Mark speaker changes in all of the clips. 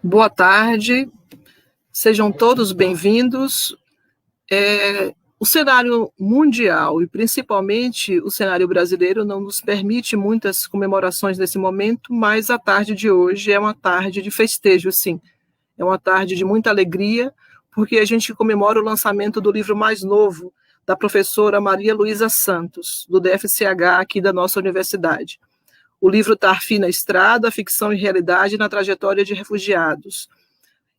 Speaker 1: Boa tarde, sejam todos bem-vindos. O cenário mundial e principalmente o cenário brasileiro não nos permite muitas comemorações nesse momento, mas a tarde de hoje é uma tarde de festejo, sim. É uma tarde de muita alegria, porque a gente comemora o lançamento do livro mais novo da professora Maria Luísa Santos, do DFCH aqui da nossa universidade. O livro Tarfi na Estrada, Ficção e Realidade na Trajetória de Refugiados.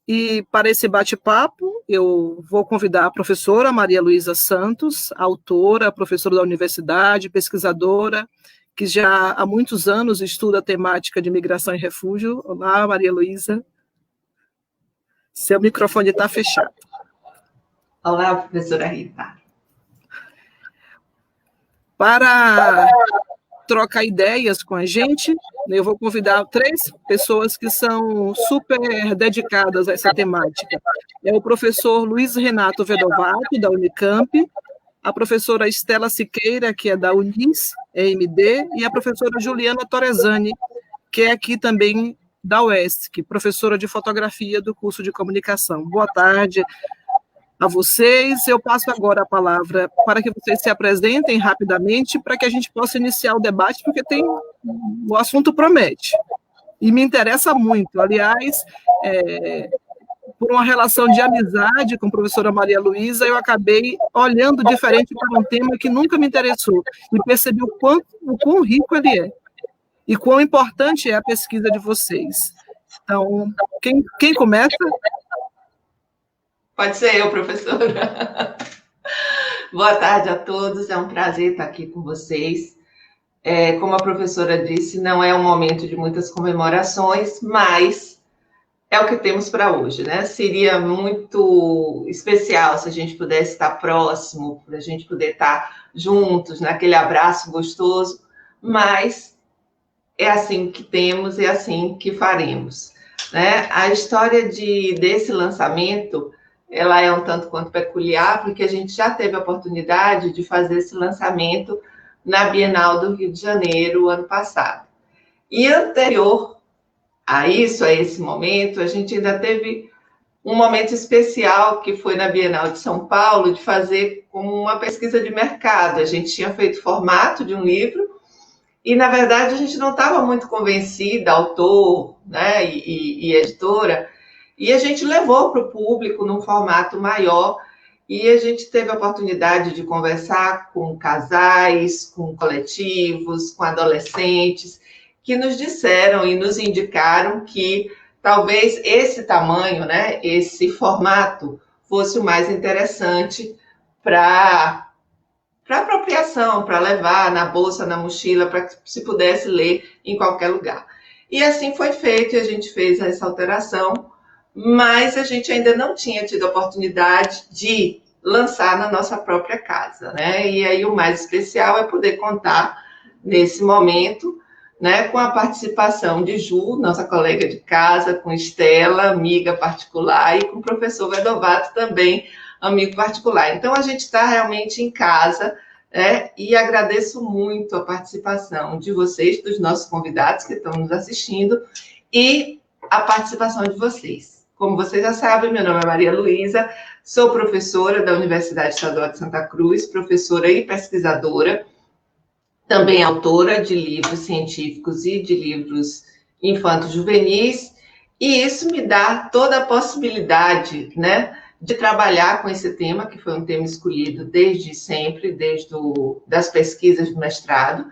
Speaker 1: E para esse bate-papo, eu vou convidar a professora Maria Luísa Santos, autora, professora da universidade, pesquisadora, que já há muitos anos estuda a temática de migração e refúgio. Olá, Maria Luísa. Seu microfone está fechado.
Speaker 2: Olá, professora Rita.
Speaker 1: Para trocar ideias com a gente, eu vou convidar 3 pessoas que são super dedicadas a essa temática. É o professor Luiz Renato Vedovato, da Unicamp, a professora Estela Siqueira, que é da Unis, EMD, e a professora Juliana Torresani, que é aqui também da UESC, professora de fotografia do curso de comunicação. Boa tarde a vocês. Eu passo agora a palavra para que vocês se apresentem rapidamente, para que a gente possa iniciar o debate, porque o assunto promete. E me interessa muito. Aliás, por uma relação de amizade com a professora Maria Luísa, eu acabei olhando diferente para um tema que nunca me interessou, e percebi o quão rico ele é, e quão importante é a pesquisa de vocês. Então, quem começa?
Speaker 2: Pode ser eu, professora. Boa tarde a todos, é um prazer estar aqui com vocês. Como a professora disse, não é um momento de muitas comemorações, mas é o que temos para hoje, né? Seria muito especial se a gente pudesse estar próximo, para a gente poder estar juntos, naquele abraço gostoso, mas é assim que temos, é assim que faremos, né? A história desse lançamento, ela é um tanto quanto peculiar, porque a gente já teve a oportunidade de fazer esse lançamento na Bienal do Rio de Janeiro, ano passado. E anterior a isso, a esse momento, a gente ainda teve um momento especial, que foi na Bienal de São Paulo, de fazer uma pesquisa de mercado. A gente tinha feito o formato de um livro, e, na verdade, a gente não estava muito convencida, autor, né, e editora, e a gente levou para o público num formato maior, e a gente teve a oportunidade de conversar com casais, com coletivos, com adolescentes, que nos disseram e nos indicaram que talvez esse tamanho, né, esse formato, fosse o mais interessante para apropriação, para levar na bolsa, na mochila, para que se pudesse ler em qualquer lugar. E assim foi feito, e a gente fez essa alteração, mas a gente ainda não tinha tido a oportunidade de lançar na nossa própria casa, né? E aí o mais especial é poder contar nesse momento, né, com a participação de Ju, nossa colega de casa, com Estela, amiga particular, e com o professor Vedovato também, amigo particular. Então, a gente está realmente em casa, né, e agradeço muito a participação de vocês, dos nossos convidados que estão nos assistindo, e a participação de vocês. Como vocês já sabem, meu nome é Maria Luísa, sou professora da Universidade Estadual de Santa Cruz, professora e pesquisadora, também autora de livros científicos e de livros infanto-juvenis, e isso me dá toda a possibilidade, né, de trabalhar com esse tema, que foi um tema escolhido desde sempre, desde das pesquisas do mestrado,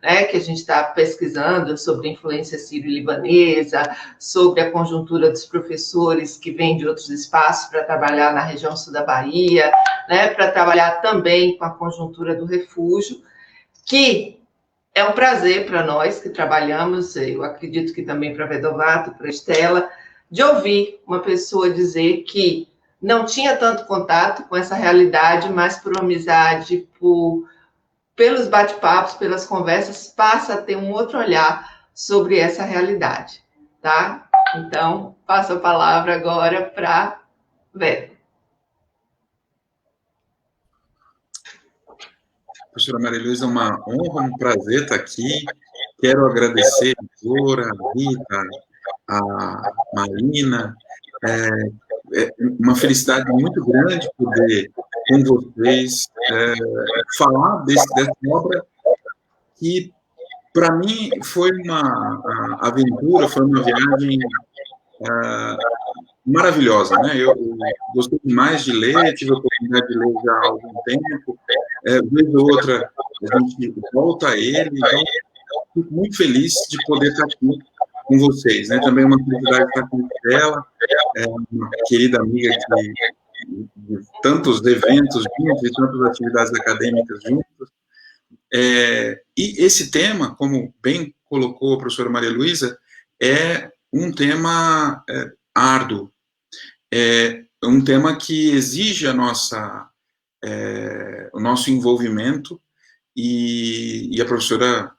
Speaker 2: né, que a gente está pesquisando sobre a influência sírio-libanesa, sobre a conjuntura dos professores que vêm de outros espaços para trabalhar na região sul da Bahia, né, para trabalhar também com a conjuntura do refúgio, que é um prazer para nós que trabalhamos, eu acredito que também para Vedovato, para Estela, de ouvir uma pessoa dizer que não tinha tanto contato com essa realidade, mas por amizade, pelos bate-papos, pelas conversas, passa a ter um outro olhar sobre essa realidade, tá? Então, passo a palavra agora para Vedo.
Speaker 3: Professora Maria Luísa, é uma honra, um prazer estar aqui. Quero agradecer a Dora, a Rita, a Marina. É uma felicidade muito grande poder, com vocês, falar dessa obra que, para mim, foi uma aventura, foi uma viagem maravilhosa, né? Eu gostei demais de ler, tive a oportunidade de ler já há algum tempo, vez ou outra a gente volta a ele, então fico muito feliz de poder estar aqui com vocês, né? Também uma felicidade de estar com ela, uma querida amiga de tantos eventos juntos, de tantas atividades acadêmicas juntos. E esse tema, como bem colocou a professora Maria Luísa, é um tema árduo, é um tema que exige o nosso envolvimento, e a professora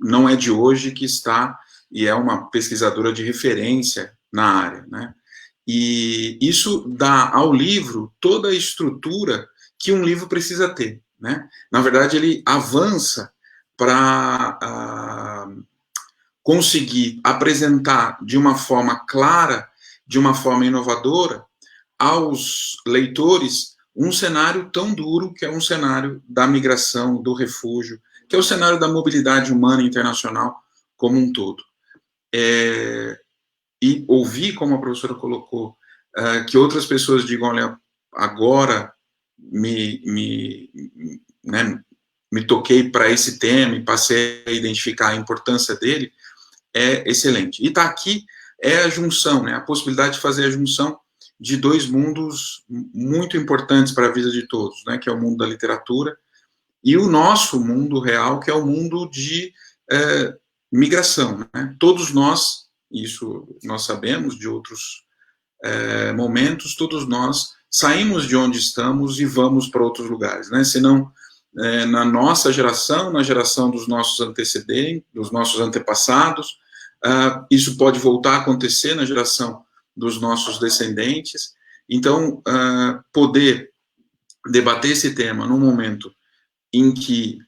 Speaker 3: não é de hoje que está, e é uma pesquisadora de referência na área, né? E isso dá ao livro toda a estrutura que um livro precisa ter, né? Na verdade, ele avança para conseguir apresentar de uma forma clara, de uma forma inovadora, aos leitores um cenário tão duro que é um cenário da migração, do refúgio, que é o cenário da mobilidade humana internacional como um todo. E ouvir, como a professora colocou, que outras pessoas digam, olha, agora né, me toquei para esse tema e passei a identificar a importância dele, é excelente. E está aqui a junção, né, a possibilidade de fazer a junção de dois mundos muito importantes para a vida de todos, né, que é o mundo da literatura e o nosso mundo real, que é o mundo de migração, né? Todos nós, isso nós sabemos de outros momentos, todos nós saímos de onde estamos e vamos para outros lugares, né? Senão, na nossa geração, na geração dos nossos antecedentes, dos nossos antepassados, isso pode voltar a acontecer na geração dos nossos descendentes. Então, poder debater esse tema num momento em que,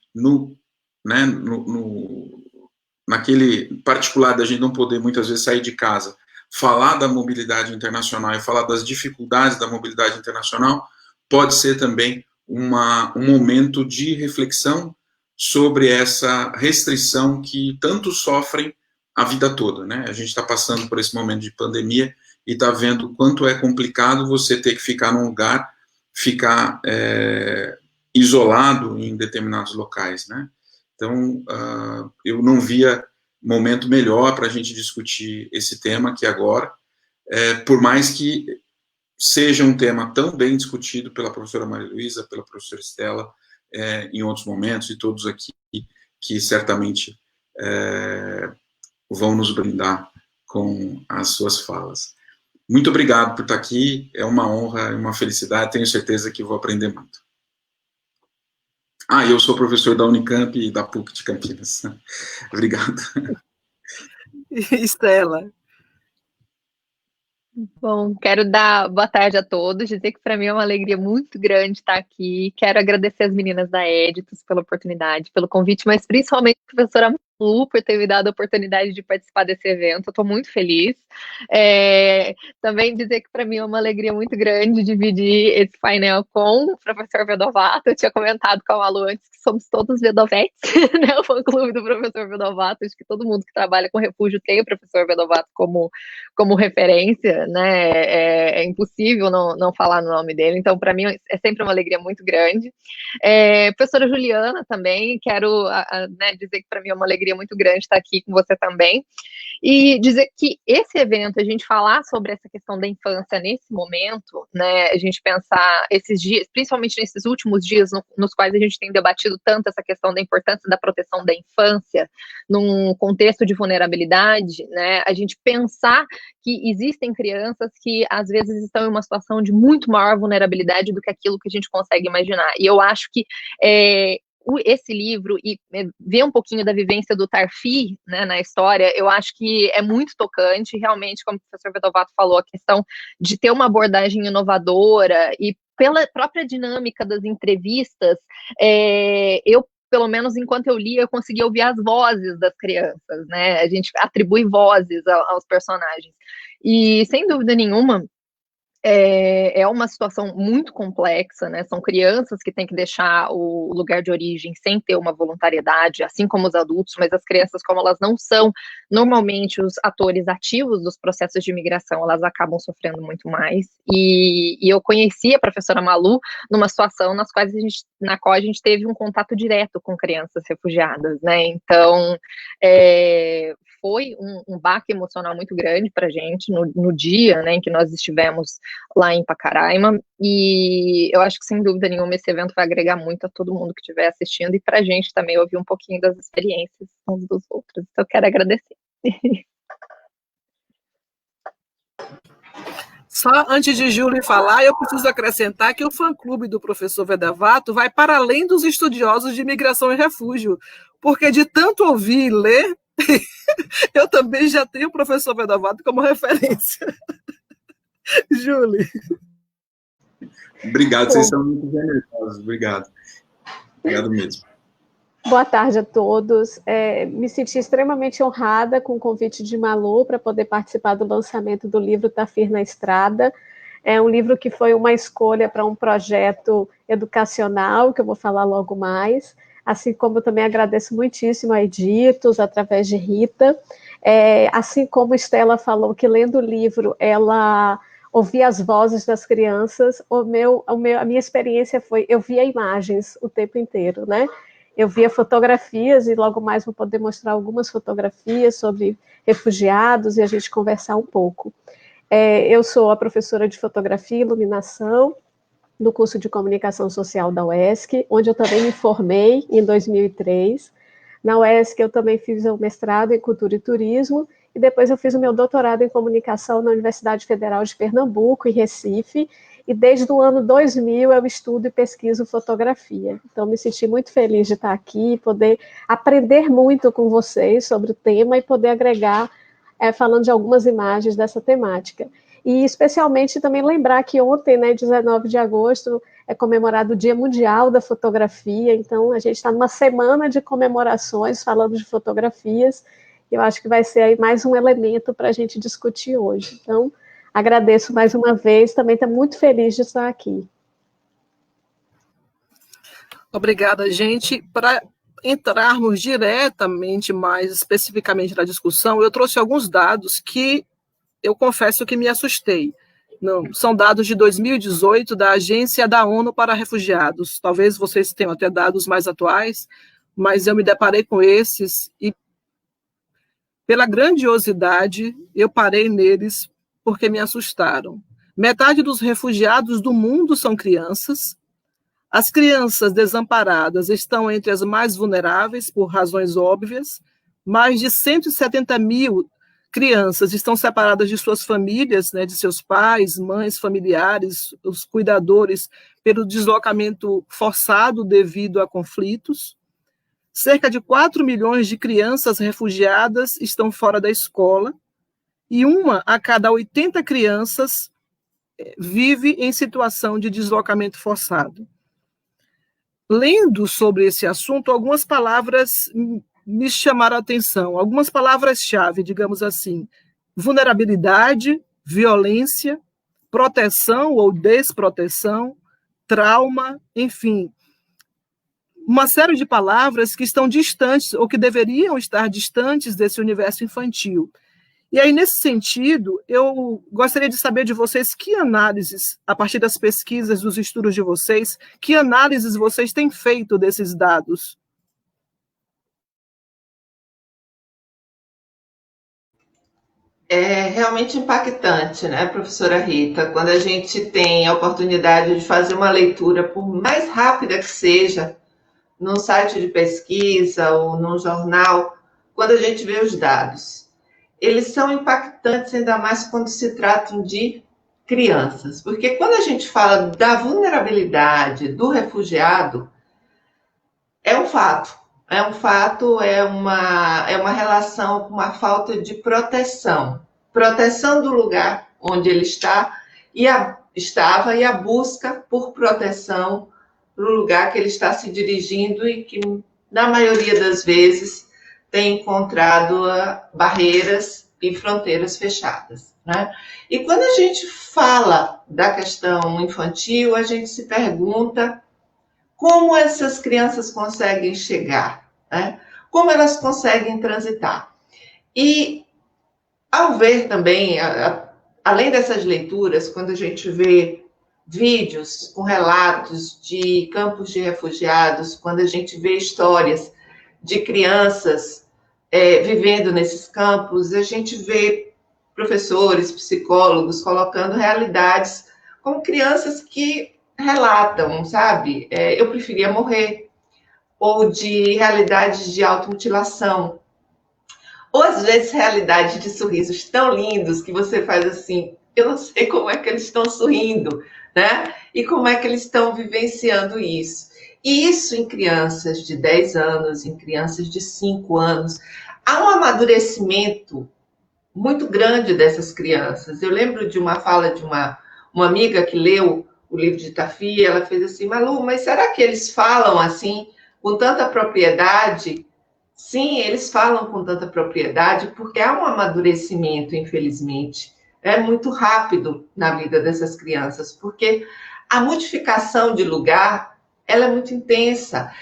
Speaker 3: naquele particular da gente não poder muitas vezes sair de casa, falar da mobilidade internacional e falar das dificuldades da mobilidade internacional, pode ser também um momento de reflexão sobre essa restrição que tantos sofrem a vida toda, né? A gente está passando por esse momento de pandemia e está vendo o quanto é complicado você ter que ficar num lugar, ficar isolado em determinados locais, né? Então, eu não via momento melhor para a gente discutir esse tema que agora, por mais que seja um tema tão bem discutido pela professora Maria Luísa, pela professora Estela, em outros momentos, e todos aqui que certamente vão nos brindar com as suas falas. Muito obrigado por estar aqui, é uma honra e uma felicidade, tenho certeza que vou aprender muito. Eu sou professor da Unicamp e da PUC de Campinas. Obrigado.
Speaker 1: Estela.
Speaker 4: Bom, quero dar boa tarde a todos, dizer que para mim é uma alegria muito grande estar aqui. Quero agradecer as meninas da Editus pela oportunidade, pelo convite, mas principalmente a professora Lu por ter me dado a oportunidade de participar desse evento. Eu estou muito feliz. Também dizer que para mim é uma alegria muito grande dividir esse painel com o professor Vedovato. Eu tinha comentado com a Malu antes que somos todos Vedovetes, né? O fã-clube do professor Vedovato. Acho que todo mundo que trabalha com refúgio tem o professor Vedovato como referência, né? É impossível não falar no nome dele. Então, para mim, é sempre uma alegria muito grande. Professora Juliana também, quero dizer que para mim é uma alegria muito grande estar aqui com você também. E dizer que esse evento, a gente falar sobre essa questão da infância nesse momento, né, a gente pensar esses dias, principalmente nesses últimos dias nos quais a gente tem debatido tanto essa questão da importância da proteção da infância num contexto de vulnerabilidade, né, a gente pensar que existem crianças que às vezes estão em uma situação de muito maior vulnerabilidade do que aquilo que a gente consegue imaginar. E eu acho que esse livro e ver um pouquinho da vivência do Tarfi, né, na história, eu acho que é muito tocante, realmente, como o professor Vedovato falou, a questão de ter uma abordagem inovadora e pela própria dinâmica das entrevistas, eu pelo menos enquanto eu lia, eu conseguia ouvir as vozes das crianças, né? A gente atribui vozes aos personagens. E, sem dúvida nenhuma, é uma situação muito complexa, né? São crianças que têm que deixar o lugar de origem sem ter uma voluntariedade, assim como os adultos, mas as crianças, como elas não são normalmente os atores ativos dos processos de imigração, elas acabam sofrendo muito mais. E eu conheci a professora Malu numa situação na qual a gente teve um contato direto com crianças refugiadas, né? Então, foi um baque emocional muito grande para a gente no dia, né, em que nós estivemos lá em Pacaraima, e eu acho que, sem dúvida nenhuma, esse evento vai agregar muito a todo mundo que estiver assistindo, e para a gente também ouvir um pouquinho das experiências uns dos outros. Então, eu quero agradecer.
Speaker 1: Só antes de Júlia falar, eu preciso acrescentar que o fã-clube do professor Vedavato vai para além dos estudiosos de imigração e refúgio, porque de tanto ouvir e ler, eu também já tenho o professor Vedavato como referência. Júlia.
Speaker 3: Obrigado, vocês são muito generosos, obrigado. Obrigado mesmo.
Speaker 5: Boa tarde a todos. Me senti extremamente honrada com o convite de Malu para poder participar do lançamento do livro Tafir na Estrada. É um livro que foi uma escolha para um projeto educacional, que eu vou falar logo mais, assim como eu também agradeço muitíssimo a Editos, através de Rita, assim como Estela falou que lendo o livro ela ouvia as vozes das crianças, a minha experiência foi, eu via imagens o tempo inteiro, né? Eu via fotografias, e logo mais vou poder mostrar algumas fotografias sobre refugiados e a gente conversar um pouco. Eu sou a professora de fotografia e iluminação do curso de comunicação social da UESC, onde eu também me formei em 2003. Na UESC eu também fiz o mestrado em cultura e turismo, e depois eu fiz o meu doutorado em comunicação na Universidade Federal de Pernambuco, em Recife, e desde o ano 2000 eu estudo e pesquiso fotografia. Então, me senti muito feliz de estar aqui, poder aprender muito com vocês sobre o tema e poder agregar, falando de algumas imagens dessa temática. E, especialmente, também lembrar que ontem, né, 19 de agosto, é comemorado o Dia Mundial da Fotografia, então a gente está numa semana de comemorações falando de fotografias, e eu acho que vai ser aí mais um elemento para a gente discutir hoje. Então, agradeço mais uma vez, também estou muito feliz de estar aqui.
Speaker 1: Obrigada, gente. Para entrarmos diretamente, mais especificamente na discussão, eu trouxe alguns dados que eu confesso que me assustei. Não, são dados de 2018 da Agência da ONU para Refugiados. Talvez vocês tenham até dados mais atuais, mas eu me deparei com esses e, pela grandiosidade, eu parei neles porque me assustaram. Metade dos refugiados do mundo são crianças. As crianças desamparadas estão entre as mais vulneráveis, por razões óbvias. Mais de 170 mil crianças estão separadas de suas famílias, né, de seus pais, mães, familiares, os cuidadores, pelo deslocamento forçado devido a conflitos. Cerca de 4 milhões de crianças refugiadas estão fora da escola, e 1 a cada 80 crianças vive em situação de deslocamento forçado. Lendo sobre esse assunto, algumas palavras me chamaram a atenção, algumas palavras-chave, digamos assim: vulnerabilidade, violência, proteção ou desproteção, trauma, enfim, uma série de palavras que estão distantes, ou que deveriam estar distantes desse universo infantil. E aí, nesse sentido, eu gostaria de saber de vocês que análises, a partir das pesquisas, dos estudos de vocês, que análises vocês têm feito desses dados?
Speaker 2: É realmente impactante, né, professora Rita, quando a gente tem a oportunidade de fazer uma leitura, por mais rápida que seja, num site de pesquisa ou num jornal, quando a gente vê os dados. Eles são impactantes, ainda mais quando se tratam de crianças, porque quando a gente fala da vulnerabilidade do refugiado, é um fato, é uma relação com uma falta de proteção do lugar onde ele está estava e a busca por proteção no lugar que ele está se dirigindo e que na maioria das vezes, têm encontrado barreiras e fronteiras fechadas, né? E quando a gente fala da questão infantil, a gente se pergunta como essas crianças conseguem chegar, né? Como elas conseguem transitar. E, ao ver também, além dessas leituras, quando a gente vê vídeos com relatos de campos de refugiados, quando a gente vê histórias de crianças vivendo nesses campos, a gente vê professores, psicólogos colocando realidades como crianças que relatam, sabe? Eu preferia morrer, ou de realidades de automutilação, ou às vezes realidades de sorrisos tão lindos que você faz assim, eu não sei como é que eles estão sorrindo, né? E como é que eles estão vivenciando isso. E isso em crianças de 10 anos, em crianças de 5 anos, há um amadurecimento muito grande dessas crianças. Eu lembro de uma fala de uma amiga que leu o livro de Tafi, ela fez assim, Malu, mas será que eles falam assim, com tanta propriedade? Sim, eles falam com tanta propriedade, porque há um amadurecimento, infelizmente, muito rápido na vida dessas crianças, porque a modificação de lugar, ela é muito intensa.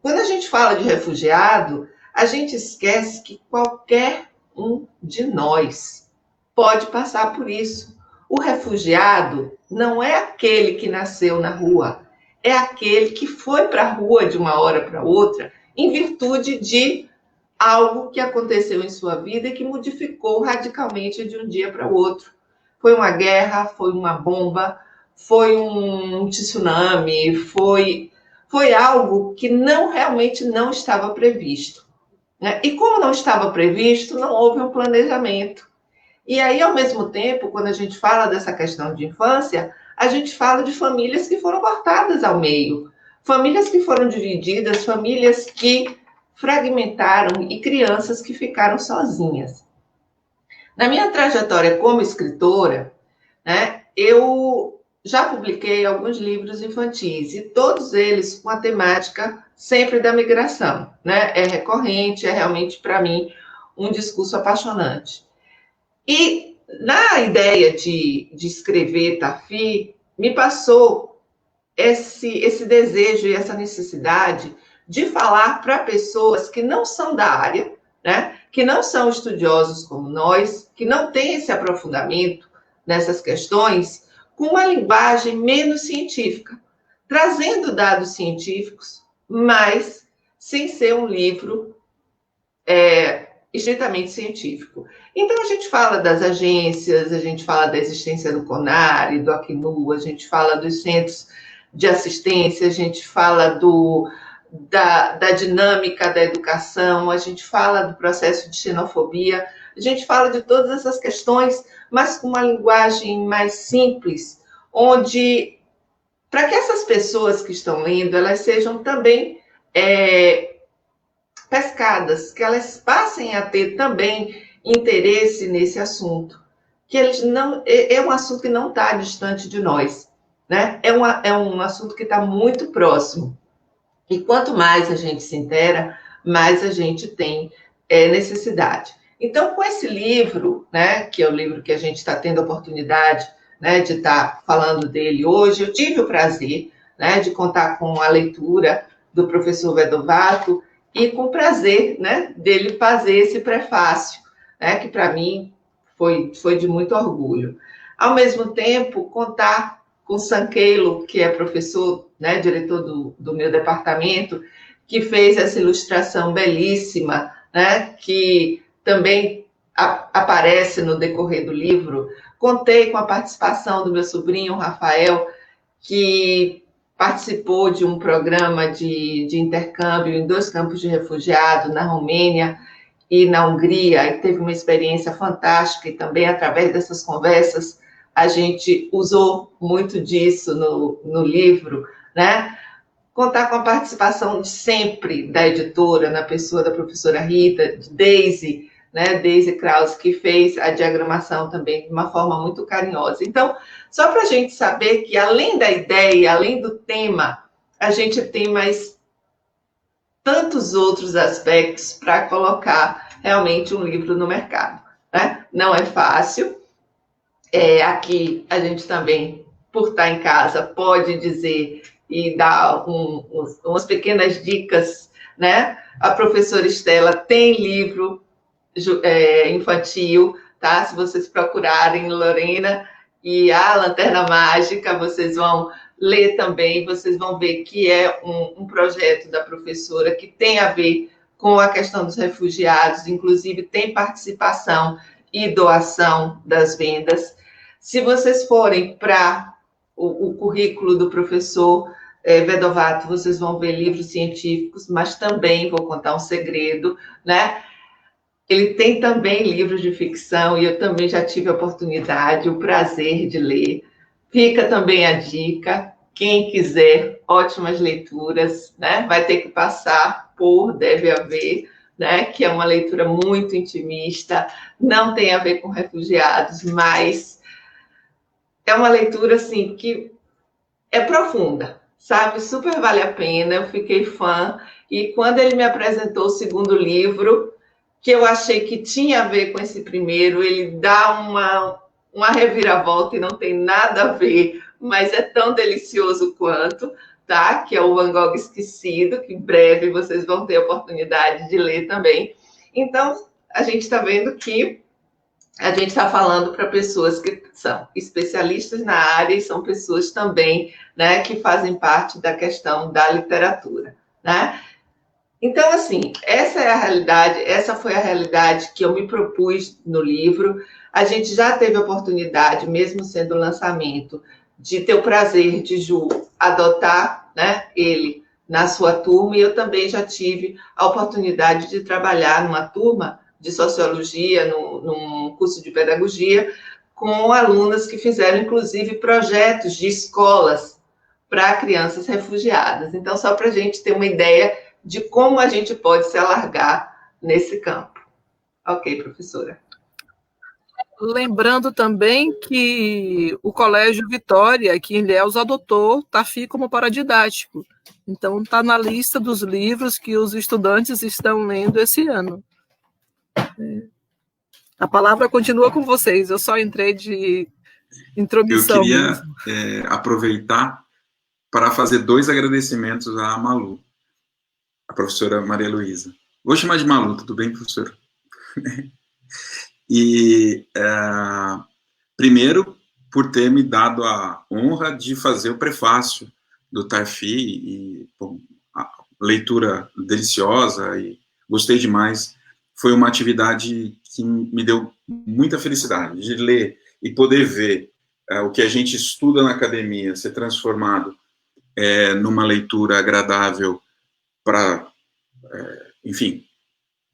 Speaker 2: Quando a gente fala de refugiado, a gente esquece que qualquer um de nós pode passar por isso. O refugiado não é aquele que nasceu na rua, é aquele que foi para a rua de uma hora para outra em virtude de algo que aconteceu em sua vida e que modificou radicalmente de um dia para o outro. Foi uma guerra, foi uma bomba, foi um tsunami, foi algo que realmente não estava previsto, né? E como não estava previsto, não houve um planejamento. E aí, ao mesmo tempo, quando a gente fala dessa questão de infância, a gente fala de famílias que foram cortadas ao meio, famílias que foram divididas, famílias que fragmentaram e crianças que ficaram sozinhas. Na minha trajetória como escritora, né, eu já publiquei alguns livros infantis, e todos eles com a temática sempre da migração, né? É recorrente, é realmente, para mim, um discurso apaixonante. E na ideia de escrever Tafi, me passou esse desejo e essa necessidade de falar para pessoas que não são da área, né? Que não são estudiosos como nós, que não têm esse aprofundamento nessas questões, com uma linguagem menos científica, trazendo dados científicos, mas sem ser um livro estritamente científico. Então, a gente fala das agências, a gente fala da existência do CONAR, do Acnu, a gente fala dos centros de assistência, a gente fala da dinâmica da educação, a gente fala do processo de xenofobia, a gente fala de todas essas questões, mas com uma linguagem mais simples, onde, para que essas pessoas que estão lendo, elas sejam também pescadas, que elas passem a ter também interesse nesse assunto, que eles não é um assunto que não está distante de nós, né? É um assunto que está muito próximo. E quanto mais a gente se intera, mais a gente tem necessidade. Então, com esse livro, né, que é o livro que a gente está tendo a oportunidade, né, de estar falando dele hoje, eu tive o prazer, né, de contar com a leitura do professor Vedovato e com o prazer, né, dele fazer esse prefácio, né, que para mim foi de muito orgulho. Ao mesmo tempo, contar com o Sanqueilo, que é professor, né, diretor do meu departamento, que fez essa ilustração belíssima, né, que também aparece no decorrer do livro. Contei com a participação do meu sobrinho, Rafael, que participou de um programa de intercâmbio em 2 campos de refugiados, na Romênia e na Hungria, e teve uma experiência fantástica, e também, através dessas conversas, a gente usou muito disso no livro, né? Contar com a participação de sempre da editora, na pessoa da professora Rita, de Daisy, né? Daisy Krause, que fez a diagramação também de uma forma muito carinhosa. Então, só para a gente saber que, além da ideia, além do tema, a gente tem mais tantos outros aspectos para colocar realmente um livro no mercado, né? Não é fácil. Aqui a gente também, por estar em casa, pode dizer e dar umas pequenas dicas, né? A professora Estela tem livro infantil, tá? Se vocês procurarem Lorena e a Lanterna Mágica, vocês vão ler também, vocês vão ver que é um projeto da professora que tem a ver com a questão dos refugiados, inclusive tem participação e doação das vendas. Se vocês forem para o currículo do professor Vedovato, vocês vão ver livros científicos, mas também vou contar um segredo, né? Ele tem também livros de ficção e eu também já tive a oportunidade, o prazer de ler. Fica também a dica, quem quiser, ótimas leituras, né? Vai ter que passar por Deve Haver, né? Que é uma leitura muito intimista, não tem a ver com refugiados, mas é uma leitura, assim, que é profunda, sabe? Super vale a pena, eu fiquei fã. E quando ele me apresentou o segundo livro, que eu achei que tinha a ver com esse primeiro, ele dá uma reviravolta e não tem nada a ver, mas é tão delicioso quanto, tá? Que é o Van Gogh Esquecido, que em breve vocês vão ter a oportunidade de ler também. Então, a gente está vendo que a gente está falando para pessoas que são especialistas na área e são pessoas também, né, que fazem parte da questão da literatura, né? Então, assim, essa foi a realidade que eu me propus no livro. A gente já teve a oportunidade, mesmo sendo lançamento, de ter o prazer de Ju adotar, né, ele na sua turma, e eu também já tive a oportunidade de trabalhar numa turma de sociologia, num curso de pedagogia, com alunas que fizeram, inclusive, projetos de escolas para crianças refugiadas. Então, só para a gente ter uma ideia de como a gente pode se alargar nesse campo. Ok, professora.
Speaker 1: Lembrando também que o Colégio Vitória, aqui em Ilhéus, adotou Tafi como paradidático. Então, está na lista dos livros que os estudantes estão lendo esse ano. A palavra continua com vocês, eu só entrei de intromissão.
Speaker 3: Eu queria aproveitar para fazer 2 agradecimentos à Malu, a professora Maria Luísa. Vou chamar de Malu, tudo bem, professora? E, primeiro, por ter me dado a honra de fazer o prefácio do Tafi, e bom, a leitura deliciosa, e gostei demais. Foi uma atividade que me deu muita felicidade, de ler e poder ver o que a gente estuda na academia ser transformado numa leitura agradável para, enfim,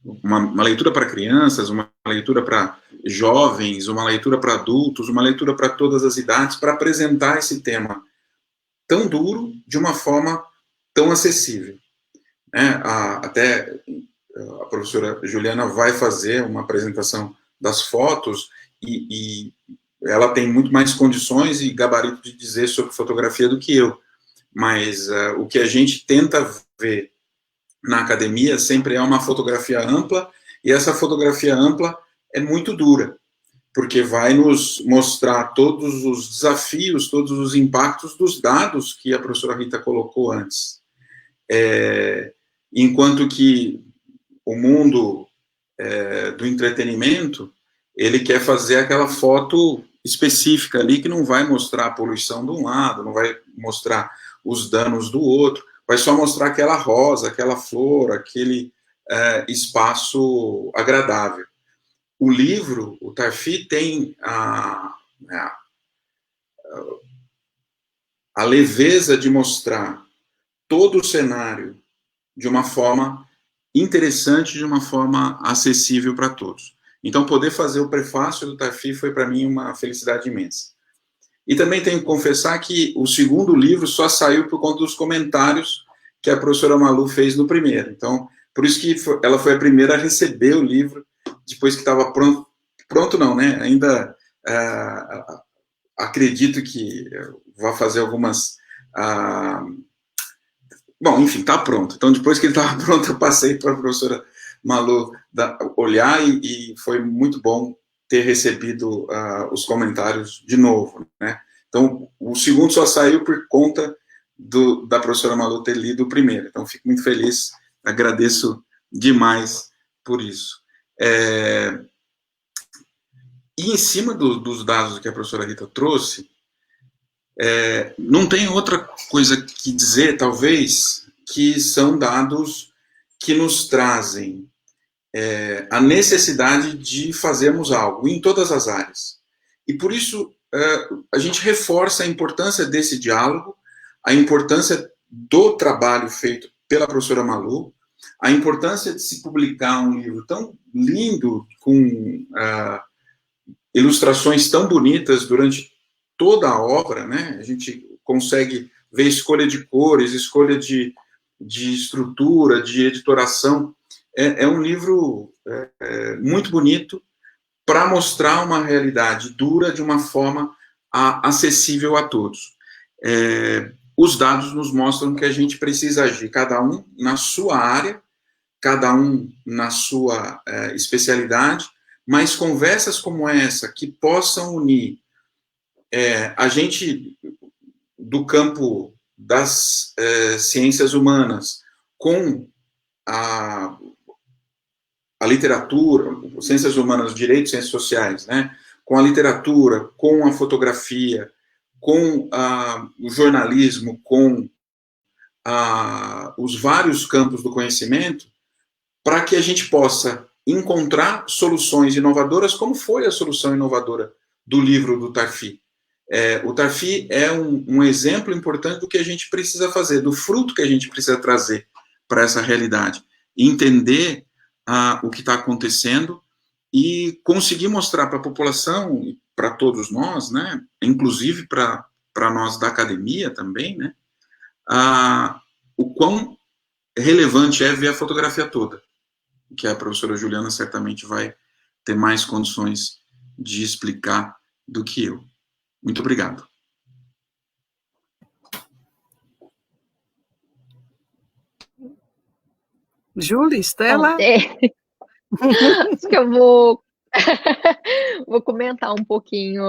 Speaker 3: uma leitura para crianças, uma leitura para jovens, uma leitura para adultos, uma leitura para todas as idades, para apresentar esse tema tão duro de uma forma tão acessível. Até a professora Juliana vai fazer uma apresentação das fotos e ela tem muito mais condições e gabarito de dizer sobre fotografia do que eu, mas o que a gente tenta ver na academia sempre é uma fotografia ampla, e essa fotografia ampla é muito dura, porque vai nos mostrar todos os desafios, todos os impactos dos dados que a professora Rita colocou antes. Enquanto que o mundo do entretenimento, ele quer fazer aquela foto específica ali, que não vai mostrar a poluição de um lado, não vai mostrar os danos do outro, vai só mostrar aquela rosa, aquela flor, aquele espaço agradável. O livro, o Tafi, tem a leveza de mostrar todo o cenário de uma forma interessante, de uma forma acessível para todos. Então, poder fazer o prefácio do Tafi foi, para mim, uma felicidade imensa. E também tenho que confessar que o segundo livro só saiu por conta dos comentários que a professora Malu fez no primeiro. Então, por isso que ela foi a primeira a receber o livro, depois que estava pronto. Pronto não, né? Ainda acredito que vá fazer algumas Bom, enfim, está pronto. Então, depois que ele estava pronto, eu passei para a professora Malu olhar e foi muito bom ter recebido os comentários de novo, né? Então, o segundo só saiu por conta da professora Malu ter lido o primeiro. Então, fico muito feliz, agradeço demais por isso. E em cima dos dados que a professora Rita trouxe, não tem outra coisa que dizer, talvez, que são dados que nos trazem a necessidade de fazermos algo em todas as áreas. E por isso a gente reforça a importância desse diálogo, a importância do trabalho feito pela professora Malu, a importância de se publicar um livro tão lindo, com ilustrações tão bonitas durante toda a obra, né? A gente consegue ver escolha de cores, escolha de estrutura, de editoração. É um livro muito bonito para mostrar uma realidade dura de uma forma acessível a todos. Os dados nos mostram que a gente precisa agir, cada um na sua área, cada um na sua especialidade, mas conversas como essa, que possam unir a gente do campo das ciências humanas com a literatura, ciências humanas, direitos, ciências sociais, né? Com a literatura, com a fotografia, com o jornalismo, com os vários campos do conhecimento, para que a gente possa encontrar soluções inovadoras, como foi a solução inovadora do livro do Tarfi. O Tarfi é um exemplo importante do que a gente precisa fazer, do fruto que a gente precisa trazer para essa realidade. Entender o que está acontecendo e conseguir mostrar para a população, para todos nós, né, inclusive para nós da academia também, né, o quão relevante é ver a fotografia toda, que a professora Juliana certamente vai ter mais condições de explicar do que eu. Muito obrigado.
Speaker 1: Júlia, Estela?
Speaker 4: Acho que eu vou comentar um pouquinho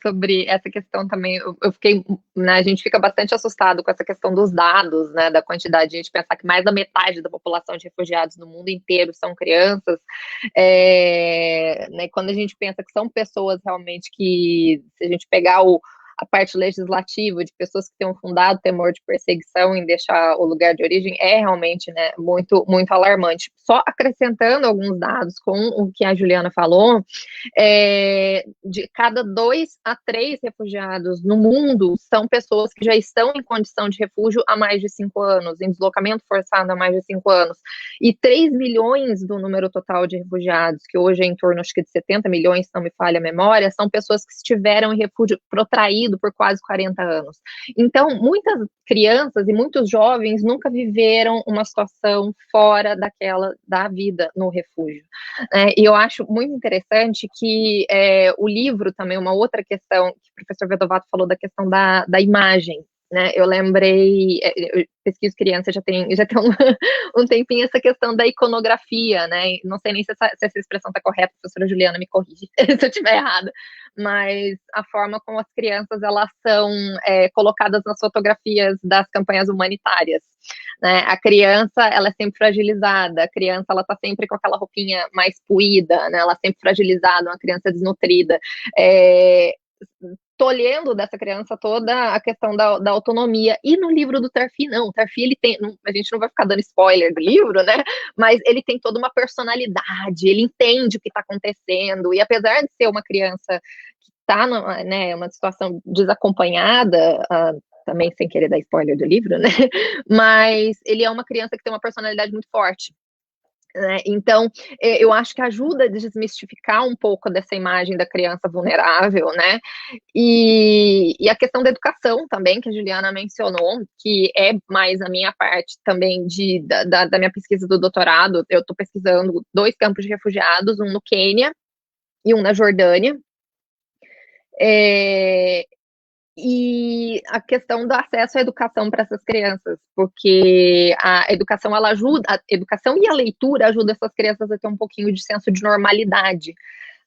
Speaker 4: sobre essa questão também. Eu fiquei, né, a gente fica bastante assustado com essa questão dos dados, né, da quantidade. A gente pensar que mais da metade da população de refugiados no mundo inteiro são crianças. Né, quando a gente pensa que são pessoas realmente que, se a gente pegar a parte legislativa de pessoas que têm um fundado temor de perseguição em deixar o lugar de origem, é realmente, né, muito, muito alarmante. Só acrescentando alguns dados com o que a Juliana falou, de cada 2 a 3 refugiados no mundo são pessoas que já estão em condição de refúgio há mais de 5 anos, em deslocamento forçado há mais de 5 anos. E 3 milhões do número total de refugiados, que hoje é em torno, acho que de 70 milhões, se não me falha a memória, são pessoas que estiveram em refúgio protraído por quase 40 anos. Então, muitas crianças e muitos jovens nunca viveram uma situação fora daquela da vida no refúgio. E eu acho muito interessante que o livro também, uma outra questão, que o professor Vedovato falou da questão da imagem, né? Eu lembrei, eu pesquiso criança já tem um tempinho, essa questão da iconografia, né? Não sei nem se essa expressão está correta, a professora Juliana me corrige se eu estiver errada, mas a forma como as crianças elas são colocadas nas fotografias das campanhas humanitárias, né? A criança ela é sempre fragilizada, a criança ela está sempre com aquela roupinha mais puída, né? Ela é sempre fragilizada, uma criança desnutrida. Tolhendo dessa criança toda a questão da autonomia. E no livro do Tarfi, não. O Tarfi, ele tem... a gente não vai ficar dando spoiler do livro, né? Mas ele tem toda uma personalidade, ele entende o que está acontecendo. E apesar de ser uma criança que está numa situação desacompanhada, também sem querer dar spoiler do livro, né? Mas ele é uma criança que tem uma personalidade muito forte. Então, eu acho que ajuda a desmistificar um pouco dessa imagem da criança vulnerável, né? E a questão da educação também, que a Juliana mencionou, que é mais a minha parte também da minha pesquisa do doutorado. Eu estou pesquisando 2 campos de refugiados, um no Quênia e um na Jordânia. e a questão do acesso à educação para essas crianças, porque a educação, ela ajuda, a educação e a leitura ajudam essas crianças a ter um pouquinho de senso de normalidade,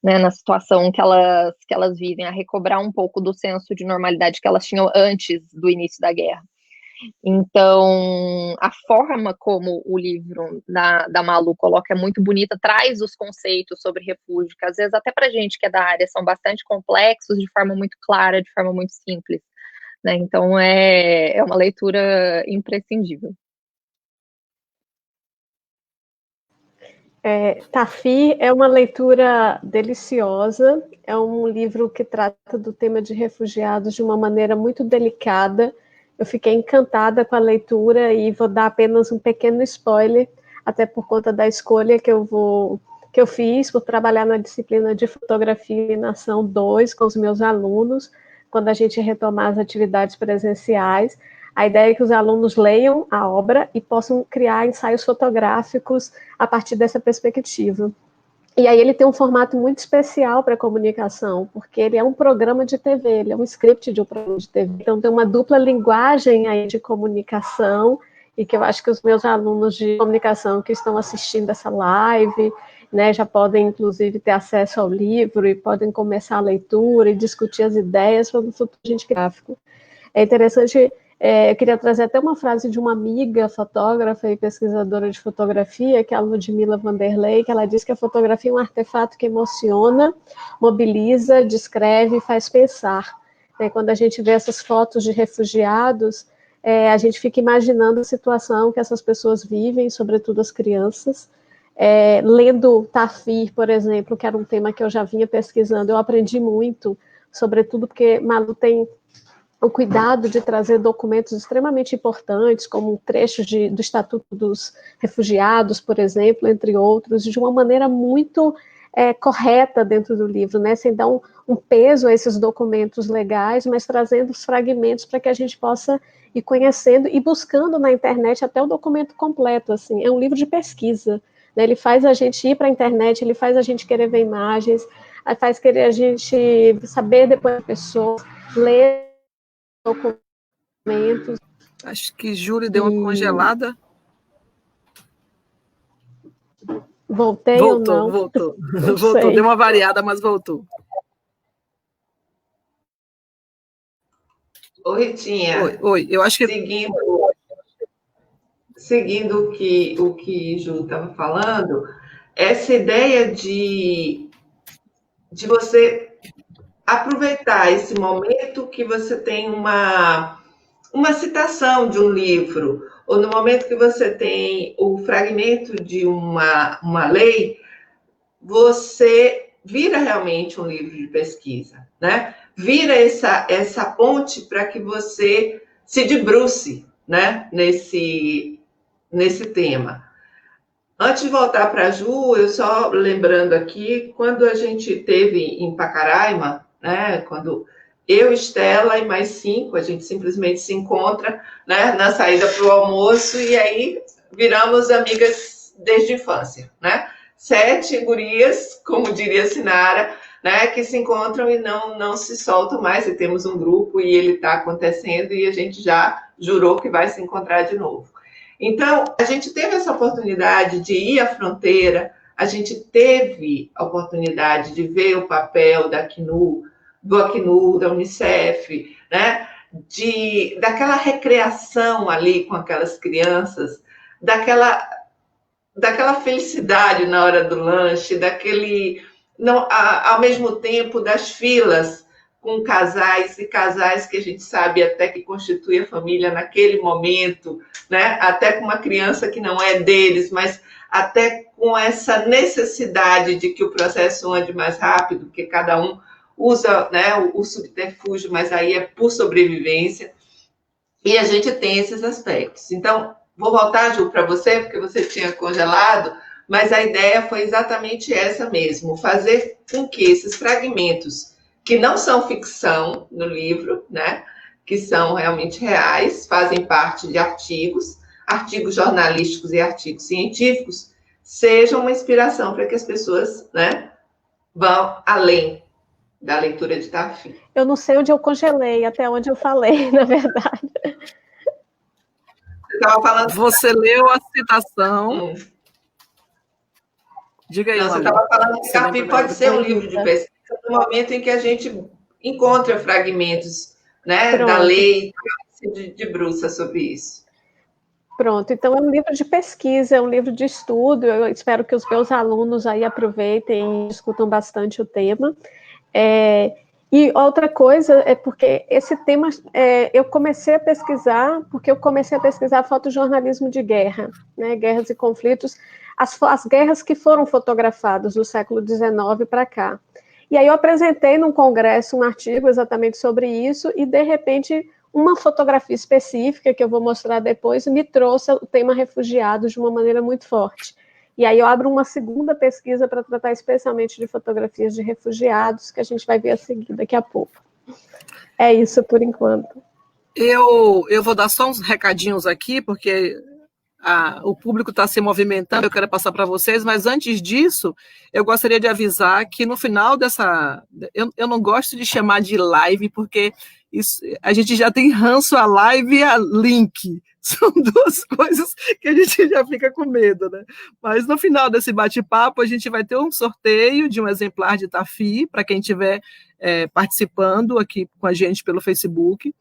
Speaker 4: né, na situação que elas vivem, a recobrar um pouco do senso de normalidade que elas tinham antes do início da guerra. Então, a forma como o livro da Malu coloca é muito bonita, traz os conceitos sobre refúgio, que às vezes até para gente que é da área são bastante complexos, de forma muito clara, de forma muito simples, né? Então, é uma leitura imprescindível.
Speaker 5: Tafir é uma leitura deliciosa, é um livro que trata do tema de refugiados de uma maneira muito delicada. Eu fiquei encantada com a leitura e vou dar apenas um pequeno spoiler, até por conta da escolha que eu fiz por trabalhar na disciplina de Fotografia e Iluminação 2 com os meus alunos, quando a gente retomar as atividades presenciais. A ideia é que os alunos leiam a obra e possam criar ensaios fotográficos a partir dessa perspectiva. E aí ele tem um formato muito especial para comunicação, porque ele é um programa de TV, ele é um script de um programa de TV. Então tem uma dupla linguagem aí de comunicação, e que eu acho que os meus alunos de comunicação que estão assistindo essa live, né, já podem, inclusive, ter acesso ao livro e podem começar a leitura e discutir as ideias sobre o futuro gráfico. É interessante. Eu queria trazer até uma frase de uma amiga fotógrafa e pesquisadora de fotografia, que é a Ludmila Vanderlei, que ela diz que a fotografia é um artefato que emociona, mobiliza, descreve e faz pensar. Quando a gente vê essas fotos de refugiados, a gente fica imaginando a situação que essas pessoas vivem, sobretudo as crianças. Lendo Tafir, por exemplo, que era um tema que eu já vinha pesquisando, eu aprendi muito, sobretudo porque Malu tem o cuidado de trazer documentos extremamente importantes, como trechos do Estatuto dos Refugiados, por exemplo, entre outros, de uma maneira muito correta dentro do livro, né? Sem dar um peso a esses documentos legais, mas trazendo os fragmentos para que a gente possa ir conhecendo e buscando na internet até o documento completo. Assim. É um livro de pesquisa, né? Ele faz a gente ir para a internet, ele faz a gente querer ver imagens, faz querer a gente saber depois da pessoa, ler documentos.
Speaker 1: Acho que Júlia deu uma congelada.
Speaker 5: Voltei
Speaker 1: voltou,
Speaker 5: ou não?
Speaker 1: Voltou.
Speaker 5: Não
Speaker 1: voltou.
Speaker 5: sei.
Speaker 1: Deu uma variada, mas voltou.
Speaker 2: Oi, Ritinha.
Speaker 1: Oi. Eu acho que...
Speaker 2: Seguindo o que Ju estava falando, essa ideia de você aproveitar esse momento que você tem uma citação de um livro, ou no momento que você tem o fragmento de uma lei, você vira realmente um livro de pesquisa, né? Vira essa ponte para que você se debruce, né, nesse tema. Antes de voltar para a Ju, eu só lembrando aqui, quando a gente teve em Pacaraima, né, quando eu, Estela e mais 5, a gente simplesmente se encontra, né, na saída para o almoço e aí viramos amigas desde a infância, né? 7 gurias, como diria Sinara, né, que se encontram e não se soltam mais, e temos um grupo e ele está acontecendo e a gente já jurou que vai se encontrar de novo. Então, a gente teve essa oportunidade de ir à fronteira, a gente teve a oportunidade de ver o papel do Acnur, da Unicef, né? Daquela recreação ali com aquelas crianças, daquela felicidade na hora do lanche, ao mesmo tempo das filas com casais e casais que a gente sabe até que constitui a família naquele momento, né? Até com uma criança que não é deles, mas até com essa necessidade de que o processo ande mais rápido, que cada um usa, né, o subterfúgio, mas aí é por sobrevivência, e a gente tem esses aspectos. Então, vou voltar, Ju, para você, porque você tinha congelado, mas a ideia foi exatamente essa mesmo, fazer com que esses fragmentos que não são ficção no livro, né, que são realmente reais, fazem parte de artigos jornalísticos e artigos científicos, sejam uma inspiração para que as pessoas, né, vão além da leitura de Tafi.
Speaker 5: Eu não sei onde eu congelei, até onde eu falei, na verdade.
Speaker 2: Você estava falando...
Speaker 1: Você leu a citação. Diga aí,
Speaker 2: não, você estava falando que Tafi pode ser um livro de pesquisa no momento em que a gente encontra fragmentos, né, da lei de Bruça sobre isso.
Speaker 5: Pronto, então é um livro de pesquisa, é um livro de estudo, eu espero que os meus alunos aí aproveitem e discutam bastante o tema. E outra coisa é porque esse tema, eu comecei a pesquisar, porque eu comecei a pesquisar fotojornalismo de guerra, né, guerras e conflitos, as guerras que foram fotografadas do século XIX para cá. E aí eu apresentei num congresso um artigo exatamente sobre isso, e de repente uma fotografia específica, que eu vou mostrar depois, me trouxe o tema refugiados de uma maneira muito forte. E aí eu abro uma segunda pesquisa para tratar especialmente de fotografias de refugiados, que a gente vai ver a seguir daqui a pouco. É isso por enquanto.
Speaker 1: Eu vou dar só uns recadinhos aqui, porque o público está se movimentando, eu quero passar para vocês, mas antes disso, eu gostaria de avisar que no final dessa... Eu não gosto de chamar de live, porque a gente já tem ranço a live e a link. São duas coisas que a gente já fica com medo, né? Mas no final desse bate-papo, a gente vai ter um sorteio de um exemplar de Tafi, para quem estiver participando aqui com a gente pelo Facebook.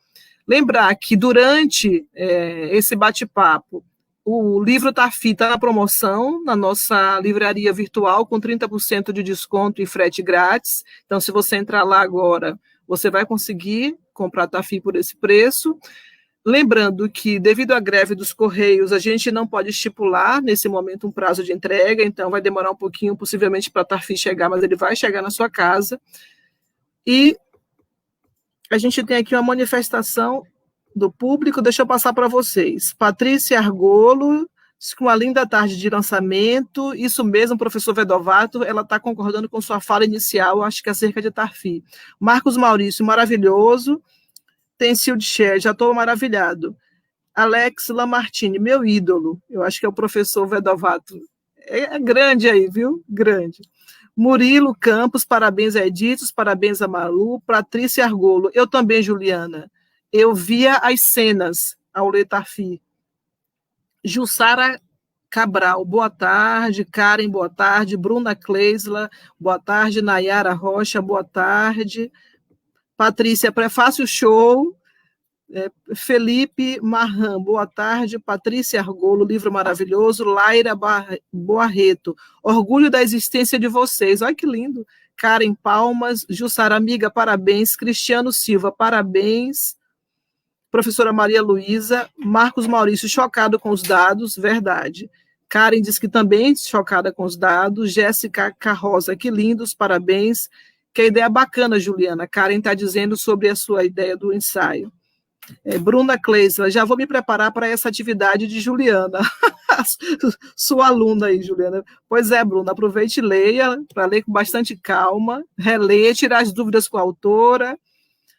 Speaker 1: Lembrar que durante esse bate-papo, o livro Tafi está na promoção na nossa livraria virtual, com 30% de desconto e frete grátis. Então, se você entrar lá agora, você vai conseguir comprar Tafi por esse preço. Lembrando que, devido à greve dos Correios, a gente não pode estipular, nesse momento, um prazo de entrega, então vai demorar um pouquinho, possivelmente, para Tafi chegar, mas ele vai chegar na sua casa. E a gente tem aqui uma manifestação do público, deixa eu passar para vocês. Patrícia Argolo, com a linda tarde de lançamento, isso mesmo, professor Vedovato, ela está concordando com sua fala inicial, acho que acerca de Tafi. Marcos Maurício, maravilhoso. Tem Share, já estou maravilhado. Alex Lamartine, meu ídolo, eu acho que é o professor Vedovato. É grande aí, viu? Grande. Murilo Campos, parabéns a Editos, parabéns a Malu. Patrícia Argolo, eu também, Juliana. Eu via as cenas ao ler Tafi. Jussara Cabral, boa tarde. Karen, boa tarde. Bruna Kleisla, boa tarde. Nayara Rocha, boa tarde. Patrícia, prefácio show. Felipe Marram, boa tarde. Patrícia Argolo, livro maravilhoso. Laira Boarreto, orgulho da existência de vocês. Olha que lindo. Karen Palmas, Jussara, amiga, parabéns. Cristiano Silva, parabéns. Professora Maria Luísa, Marcos Maurício, chocado com os dados, verdade. Karen diz que também chocada com os dados. Jéssica Carroza, que lindos, parabéns. Que ideia bacana, Juliana. Karen está dizendo sobre a sua ideia do ensaio. Bruna Kleisla, já vou me preparar para essa atividade de Juliana. Sua aluna aí, Juliana. Pois é, Bruna, aproveite e leia, para ler com bastante calma, releia, tirar as dúvidas com a autora,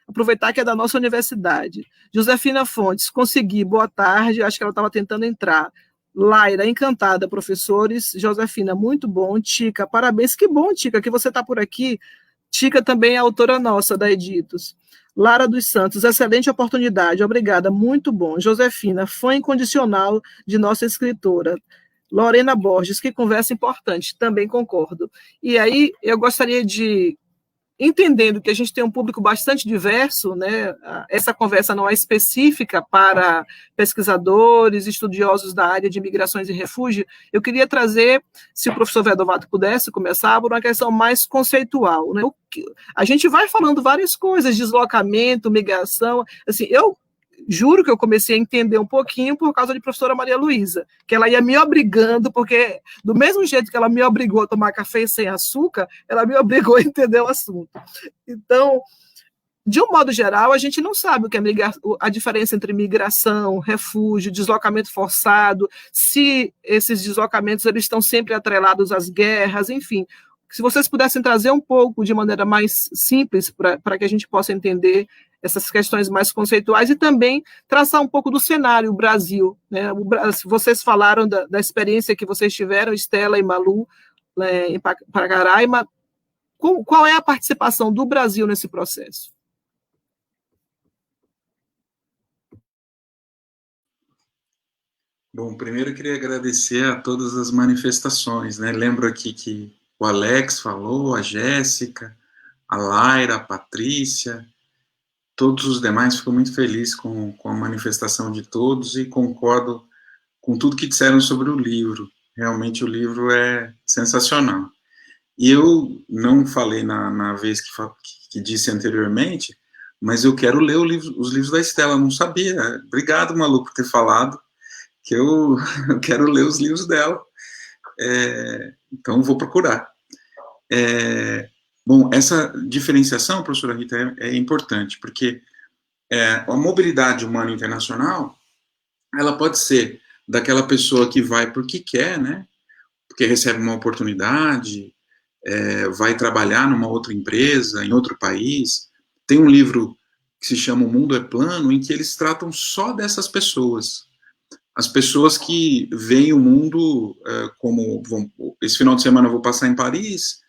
Speaker 1: aproveitar que é da nossa universidade. Josefina Fontes, consegui, boa tarde, acho que ela estava tentando entrar. Laira, encantada, professores. Josefina, muito bom. Tica, parabéns, que bom, Tica, que você está por aqui. Tica também é autora nossa da Editos. Lara dos Santos, excelente oportunidade, obrigada, muito bom. Josefina, fã incondicional de nossa escritora. Lorena Borges, que conversa importante, também concordo. E aí, eu gostaria de, entendendo que a gente tem um público bastante diverso, né, essa conversa não é específica para pesquisadores, estudiosos da área de migrações e refúgio, eu queria trazer, se o professor Vedovato pudesse começar, por uma questão mais conceitual, né? A gente vai falando várias coisas, deslocamento, migração, assim, eu juro que eu comecei a entender um pouquinho por causa de professora Maria Luísa, que ela ia me obrigando, porque do mesmo jeito que ela me obrigou a tomar café sem açúcar, ela me obrigou a entender o assunto. Então, de um modo geral, a gente não sabe o que é a diferença entre migração, refúgio, deslocamento forçado, se esses deslocamentos eles estão sempre atrelados às guerras, enfim. Se vocês pudessem trazer um pouco de maneira mais simples para que a gente possa entender essas questões mais conceituais e também traçar um pouco do cenário, o Brasil, né? Vocês falaram da experiência que vocês tiveram, Estela e Malu, em Pacaraima. qual é a participação do Brasil nesse processo?
Speaker 3: Bom, primeiro eu queria agradecer a todas as manifestações, né? Lembro aqui que o Alex falou, a Jéssica, a Laira, a Patrícia, todos os demais. Fico muito feliz com a manifestação de todos e concordo com tudo que disseram sobre o livro. Realmente o livro é sensacional. E eu não falei na vez que disse anteriormente, mas eu quero ler os livros da Estela, não sabia. Obrigado, Malu, por ter falado, que eu quero ler os livros dela. Então, vou procurar. Bom, essa diferenciação, professora Rita, é importante, porque a mobilidade humana internacional, ela pode ser daquela pessoa que vai porque quer, né? Porque recebe uma oportunidade, vai trabalhar numa outra empresa, em outro país. Tem um livro que se chama O Mundo é Plano, em que eles tratam só dessas pessoas. As pessoas que veem o mundo como... esse final de semana eu vou passar em Paris,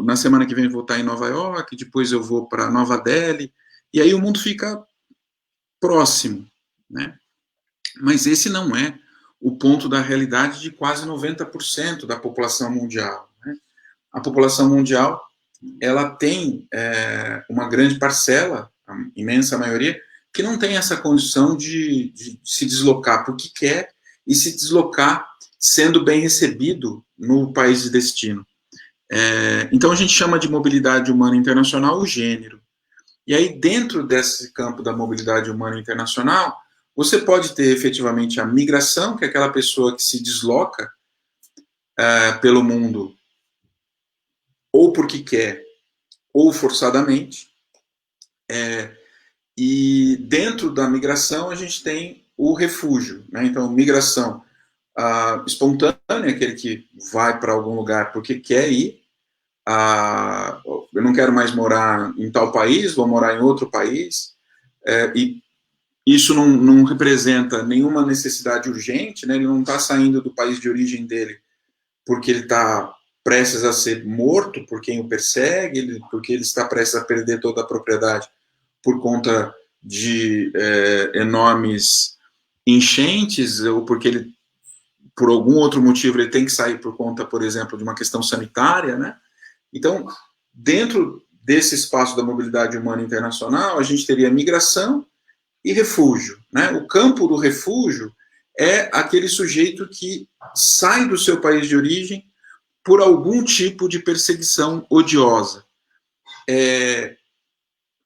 Speaker 3: na semana que vem eu vou estar em Nova York, depois eu vou para Nova Delhi, e aí o mundo fica próximo, né? Mas esse não é o ponto da realidade de quase 90% da população mundial, né? A população mundial, ela tem uma grande parcela, a imensa maioria, que não tem essa condição de se deslocar porque quer e se deslocar sendo bem recebido no país de destino. Então, a gente chama de mobilidade humana internacional o gênero. E aí, dentro desse campo da mobilidade humana internacional, você pode ter efetivamente a migração, que é aquela pessoa que se desloca pelo mundo ou porque quer, ou forçadamente. E dentro da migração, a gente tem o refúgio, né? Então, migração espontânea, aquele que vai para algum lugar porque quer ir. Eu não quero mais morar em tal país, vou morar em outro país. E isso não representa nenhuma necessidade urgente, né? Ele não está saindo do país de origem dele porque ele está prestes a ser morto por quem o persegue, porque ele está prestes a perder toda a propriedade por conta de enormes enchentes, ou porque ele, por algum outro motivo, ele tem que sair por conta, por exemplo, de uma questão sanitária, né? Então, dentro desse espaço da mobilidade humana internacional, a gente teria migração e refúgio, né? O campo do refúgio é aquele sujeito que sai do seu país de origem por algum tipo de perseguição odiosa.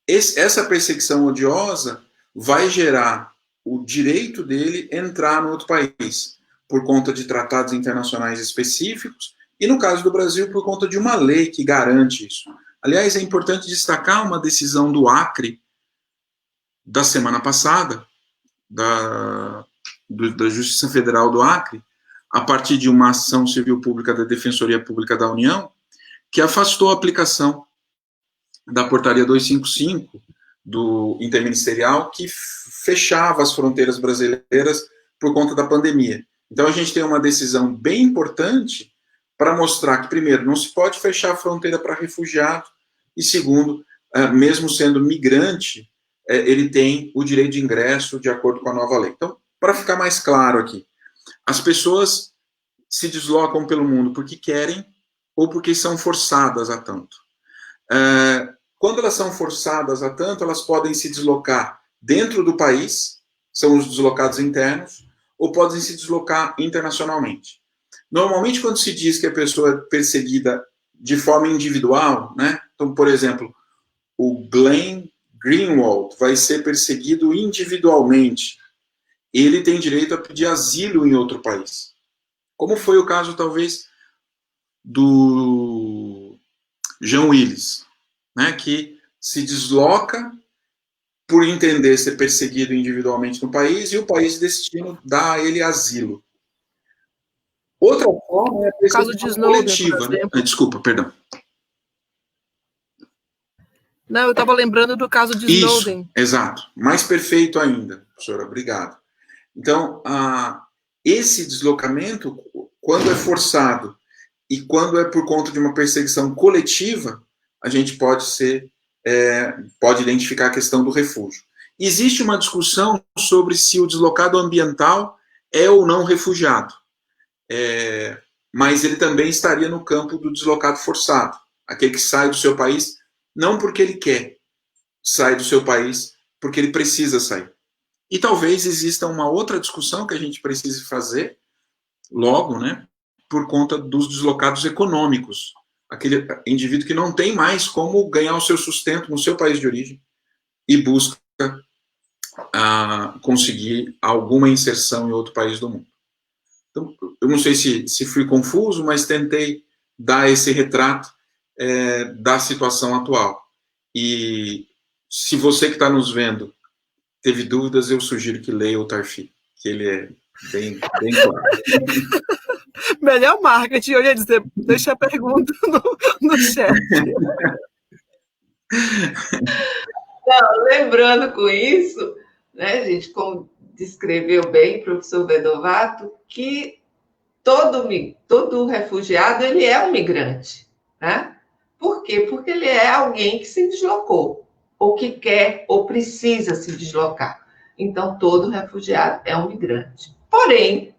Speaker 3: Essa perseguição odiosa vai gerar o direito dele entrar no outro país, por conta de tratados internacionais específicos, e no caso do Brasil, por conta de uma lei que garante isso. Aliás, é importante destacar uma decisão do Acre, da semana passada, da Justiça Federal do Acre, a partir de uma ação civil pública da Defensoria Pública da União, que afastou a aplicação da portaria 255 do interministerial, que fechava as fronteiras brasileiras por conta da pandemia. Então, a gente tem uma decisão bem importante para mostrar que, primeiro, não se pode fechar a fronteira para refugiado, e segundo, mesmo sendo migrante, ele tem o direito de ingresso de acordo com a nova lei. Então, para ficar mais claro aqui, as pessoas se deslocam pelo mundo porque querem ou porque são forçadas a tanto. Quando elas são forçadas a tanto, elas podem se deslocar dentro do país, são os deslocados internos, ou podem se deslocar internacionalmente. Normalmente, quando se diz que a pessoa é perseguida de forma individual, né? Então, por exemplo, o Glenn Greenwald vai ser perseguido individualmente. Ele tem direito a pedir asilo em outro país. Como foi o caso, talvez, do Jean Willis, né, que se desloca por entender ser perseguido individualmente no país, e o país de destino dá a ele asilo. Outra forma é a perseguição coletiva, né? Desculpa, perdão.
Speaker 1: Não, eu estava lembrando do caso de Snowden.
Speaker 3: Isso, exato. Mais perfeito ainda, professora, obrigado. Então, esse deslocamento, quando é forçado e quando é por conta de uma perseguição coletiva, a gente pode identificar a questão do refúgio. Existe uma discussão sobre se o deslocado ambiental é ou não refugiado, mas ele também estaria no campo do deslocado forçado, aquele que sai do seu país não porque ele quer, sai do seu país porque ele precisa sair. E talvez exista uma outra discussão que a gente precise fazer logo, né, por conta dos deslocados econômicos, aquele indivíduo que não tem mais como ganhar o seu sustento no seu país de origem e busca conseguir alguma inserção em outro país do mundo. Então, eu não sei se fui confuso, mas tentei dar esse retrato da situação atual. E se você que está nos vendo teve dúvidas, eu sugiro que leia o Tarfi, que ele é bem claro.
Speaker 1: Melhor marketing, eu ia dizer, deixa a pergunta no chat.
Speaker 2: Não, lembrando com isso, né, gente, como descreveu bem o professor Vedovato, que todo refugiado ele é um migrante, né? Por quê? Porque ele é alguém que se deslocou, ou que quer ou precisa se deslocar. Então, todo refugiado é um migrante. Porém,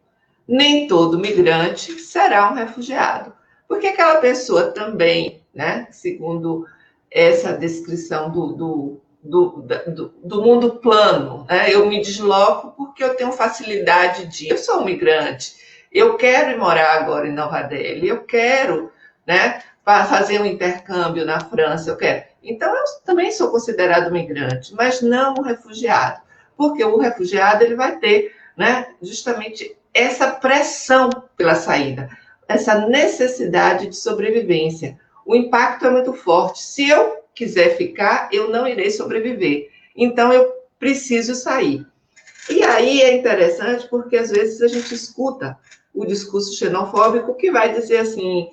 Speaker 2: nem todo migrante será um refugiado, porque aquela pessoa também, né, segundo essa descrição do mundo plano, né, eu me desloco porque eu tenho facilidade eu sou um migrante, eu quero ir morar agora em Nova Delhi, eu quero, né, fazer um intercâmbio na França, eu quero. Então, eu também sou considerado migrante, mas não um refugiado, porque o refugiado ele vai ter, né, justamente essa pressão pela saída, essa necessidade de sobrevivência. O impacto é muito forte. Se eu quiser ficar, eu não irei sobreviver. Então, eu preciso sair. E aí é interessante porque, às vezes, a gente escuta o discurso xenofóbico que vai dizer assim,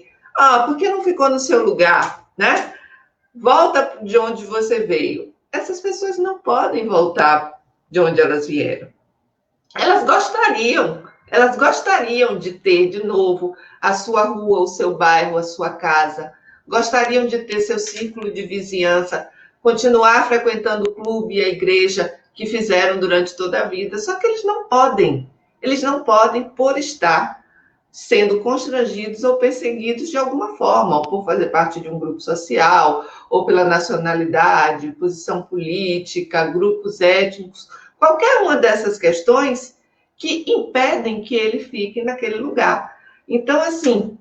Speaker 2: por que não ficou no seu lugar, né? Volta de onde você veio. Essas pessoas não podem voltar de onde elas vieram. Elas gostariam de ter de novo a sua rua, o seu bairro, a sua casa, gostariam de ter seu círculo de vizinhança, continuar frequentando o clube e a igreja que fizeram durante toda a vida, só que eles não podem por estar sendo constrangidos ou perseguidos de alguma forma, ou por fazer parte de um grupo social, ou pela nacionalidade, posição política, grupos étnicos, qualquer uma dessas questões que impedem que ele fique naquele lugar. Então, assim,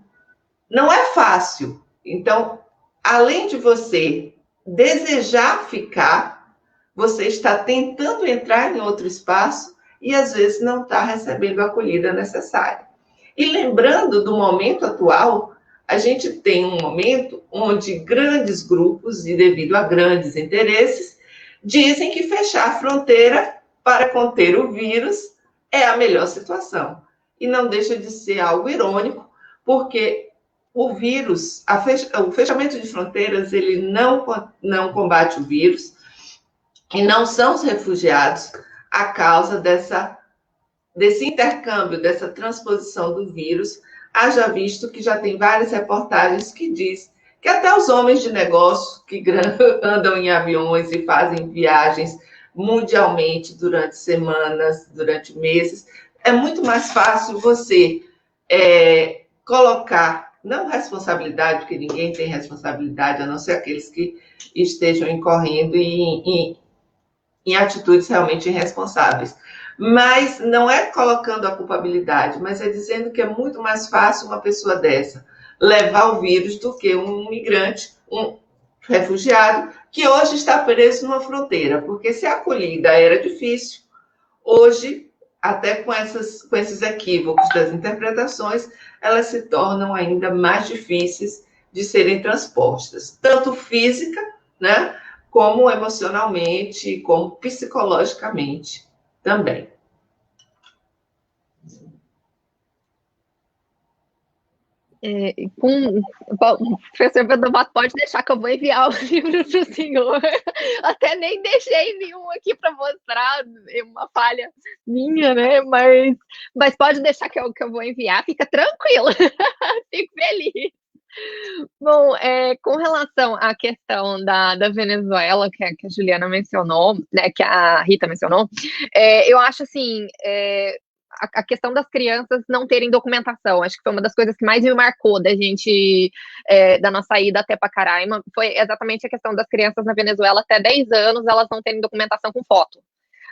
Speaker 2: não é fácil. Então, além de você desejar ficar, você está tentando entrar em outro espaço e, às vezes, não está recebendo a acolhida necessária. E lembrando do momento atual, a gente tem um momento onde grandes grupos, e devido a grandes interesses, dizem que fechar a fronteira para conter o vírus é a melhor situação. E não deixa de ser algo irônico, porque o vírus, o fechamento de fronteiras, ele não combate o vírus, e não são os refugiados a causa desse intercâmbio, dessa transposição do vírus, haja visto que já tem várias reportagens que diz que até os homens de negócio que andam em aviões e fazem viagens mundialmente durante semanas, durante meses, é muito mais fácil você colocar, não responsabilidade, porque ninguém tem responsabilidade, a não ser aqueles que estejam incorrendo em atitudes realmente irresponsáveis. Mas não é colocando a culpabilidade, mas é dizendo que é muito mais fácil uma pessoa dessa levar o vírus do que um migrante, um refugiado, que hoje está preso numa fronteira. Porque se a acolhida era difícil, hoje, até com esses equívocos das interpretações, elas se tornam ainda mais difíceis de serem transpostas, tanto física, né, como emocionalmente, como psicologicamente também.
Speaker 4: O professor Vandovato pode deixar que eu vou enviar o livro para o senhor. Até nem deixei nenhum aqui para mostrar, uma falha minha, né? Mas pode deixar que eu vou enviar, fica tranquila, fico feliz. Bom, com relação à questão da Venezuela, que a Juliana mencionou, né, que a Rita mencionou, eu acho assim, a questão das crianças não terem documentação, acho que foi uma das coisas que mais me marcou da gente, da nossa ida até Pacaraima, foi exatamente a questão das crianças na Venezuela até 10 anos, elas não terem documentação com foto.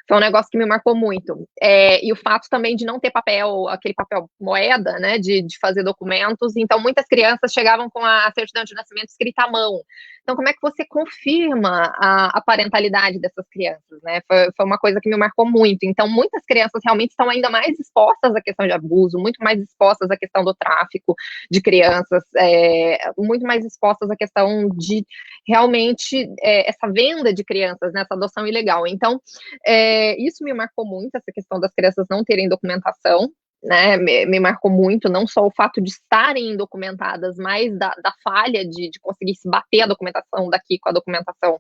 Speaker 4: Foi um negócio que me marcou muito. E o fato também de não ter papel, aquele papel moeda, né, de fazer documentos. Então, muitas crianças chegavam com a certidão de nascimento escrita à mão. Então, como é que você confirma a parentalidade dessas crianças, né? Foi uma coisa que me marcou muito. Então, muitas crianças realmente estão ainda mais expostas à questão de abuso, muito mais expostas à questão do tráfico de crianças, muito mais expostas à questão de realmente essa venda de crianças, né, essa adoção ilegal. Então, isso me marcou muito, essa questão das crianças não terem documentação, né, me marcou muito, não só o fato de estarem indocumentadas, mas da falha de conseguir se bater a documentação daqui com a documentação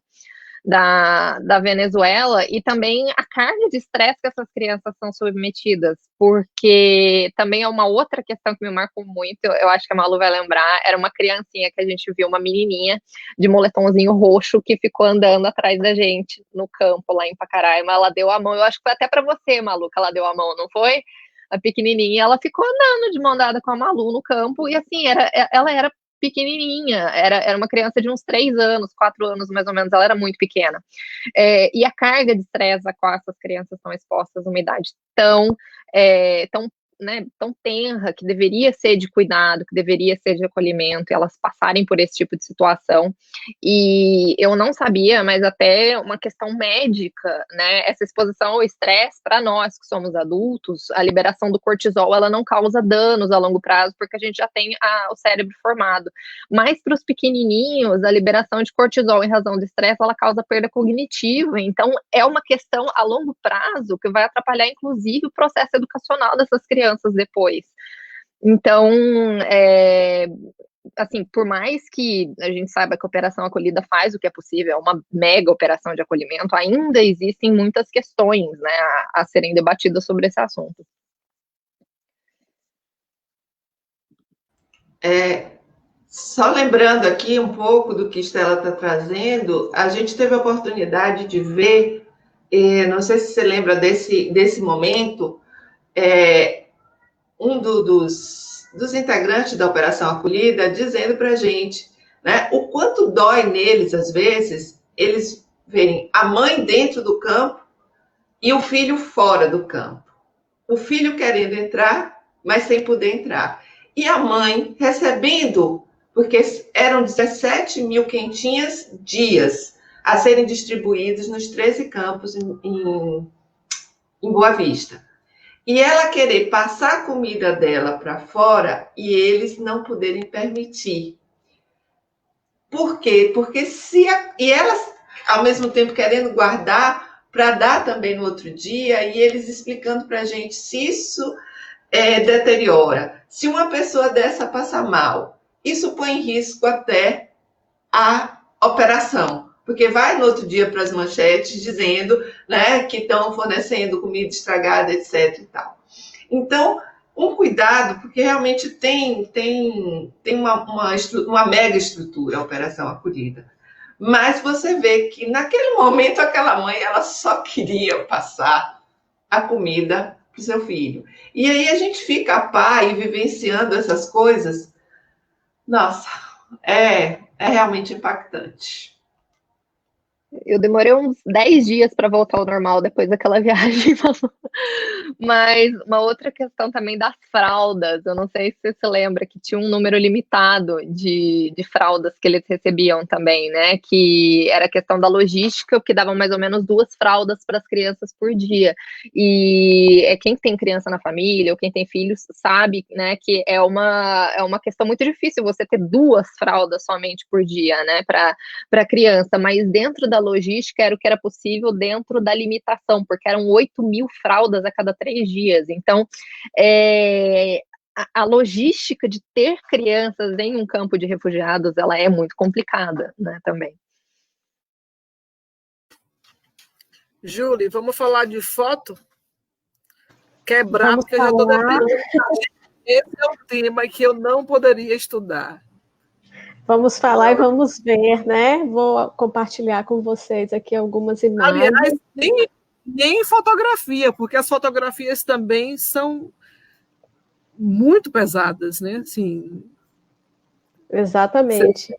Speaker 4: da Venezuela, e também a carga de estresse que essas crianças são submetidas, porque também é uma outra questão que me marcou muito, eu acho que a Malu vai lembrar, era uma criancinha que a gente viu, uma menininha de moletomzinho roxo que ficou andando atrás da gente no campo lá em Pacaraima, ela deu a mão, eu acho que foi até para você, Malu, que ela deu a mão, não foi? A pequenininha, ela ficou andando de mão dada com a Malu no campo, e assim, ela era pequenininha, era uma criança de uns 3 anos, 4 anos mais ou menos, ela era muito pequena. E a carga de estresse a qual essas crianças são expostas numa idade tão tenra, que deveria ser de cuidado, que deveria ser de acolhimento, e elas passarem por esse tipo de situação. E eu não sabia, mas até uma questão médica, né? Essa exposição ao estresse, para nós que somos adultos, a liberação do cortisol, ela não causa danos a longo prazo, porque a gente já tem o cérebro formado. Mas para os pequenininhos, a liberação de cortisol em razão do estresse, ela causa perda cognitiva. Então, é uma questão a longo prazo que vai atrapalhar, inclusive, o processo educacional dessas crianças depois. Então, assim, por mais que a gente saiba que a Operação Acolhida faz o que é possível, é uma mega operação de acolhimento, ainda existem muitas questões, né, a serem debatidas sobre esse assunto.
Speaker 2: Só lembrando aqui um pouco do que Stella está trazendo, a gente teve a oportunidade de ver, não sei se você lembra desse momento, um dos integrantes da Operação Acolhida dizendo para a gente, né, o quanto dói neles, às vezes, eles verem a mãe dentro do campo e o filho fora do campo. O filho querendo entrar, mas sem poder entrar. E a mãe recebendo, porque eram 17 mil quentinhas dias a serem distribuídos nos 13 campos em Boa Vista. E ela querer passar a comida dela para fora e eles não poderem permitir. Por quê? Porque e elas, ao mesmo tempo, querendo guardar para dar também no outro dia, e eles explicando para a gente se isso deteriora. Se uma pessoa dessa passa mal, isso põe em risco até a operação. Porque vai no outro dia para as manchetes dizendo, né, que estão fornecendo comida estragada, etc. e tal. Então, um cuidado, porque realmente tem uma mega estrutura a Operação Acolhida. Mas você vê que naquele momento aquela mãe ela só queria passar a comida para o seu filho. E aí a gente fica pai vivenciando essas coisas. Nossa, é realmente impactante.
Speaker 4: Eu demorei uns 10 dias para voltar ao normal depois daquela viagem. Mas uma outra questão também das fraldas. Eu não sei se você se lembra que tinha um número limitado de fraldas que eles recebiam também, né? Que era a questão da logística, que davam mais ou menos 2 fraldas para as crianças por dia. E quem tem criança na família ou quem tem filhos sabe, né, que é uma questão muito difícil você ter 2 fraldas somente por dia, né, para criança. Mas dentro da logística era o que era possível dentro da limitação, porque eram 8 mil fraldas a cada 3 dias. Então, a logística de ter crianças em um campo de refugiados, ela é muito complicada, né, também.
Speaker 1: Júlia, vamos falar de foto? Quebrar,
Speaker 5: Vamos
Speaker 1: porque eu já estou
Speaker 5: falar.
Speaker 1: Esse é um tema que eu não poderia estudar.
Speaker 5: Vamos falar e vamos ver, né? Vou compartilhar com vocês aqui algumas imagens.
Speaker 1: Aliás, nem fotografia, porque as fotografias também são muito pesadas, né? Assim,
Speaker 5: Exatamente.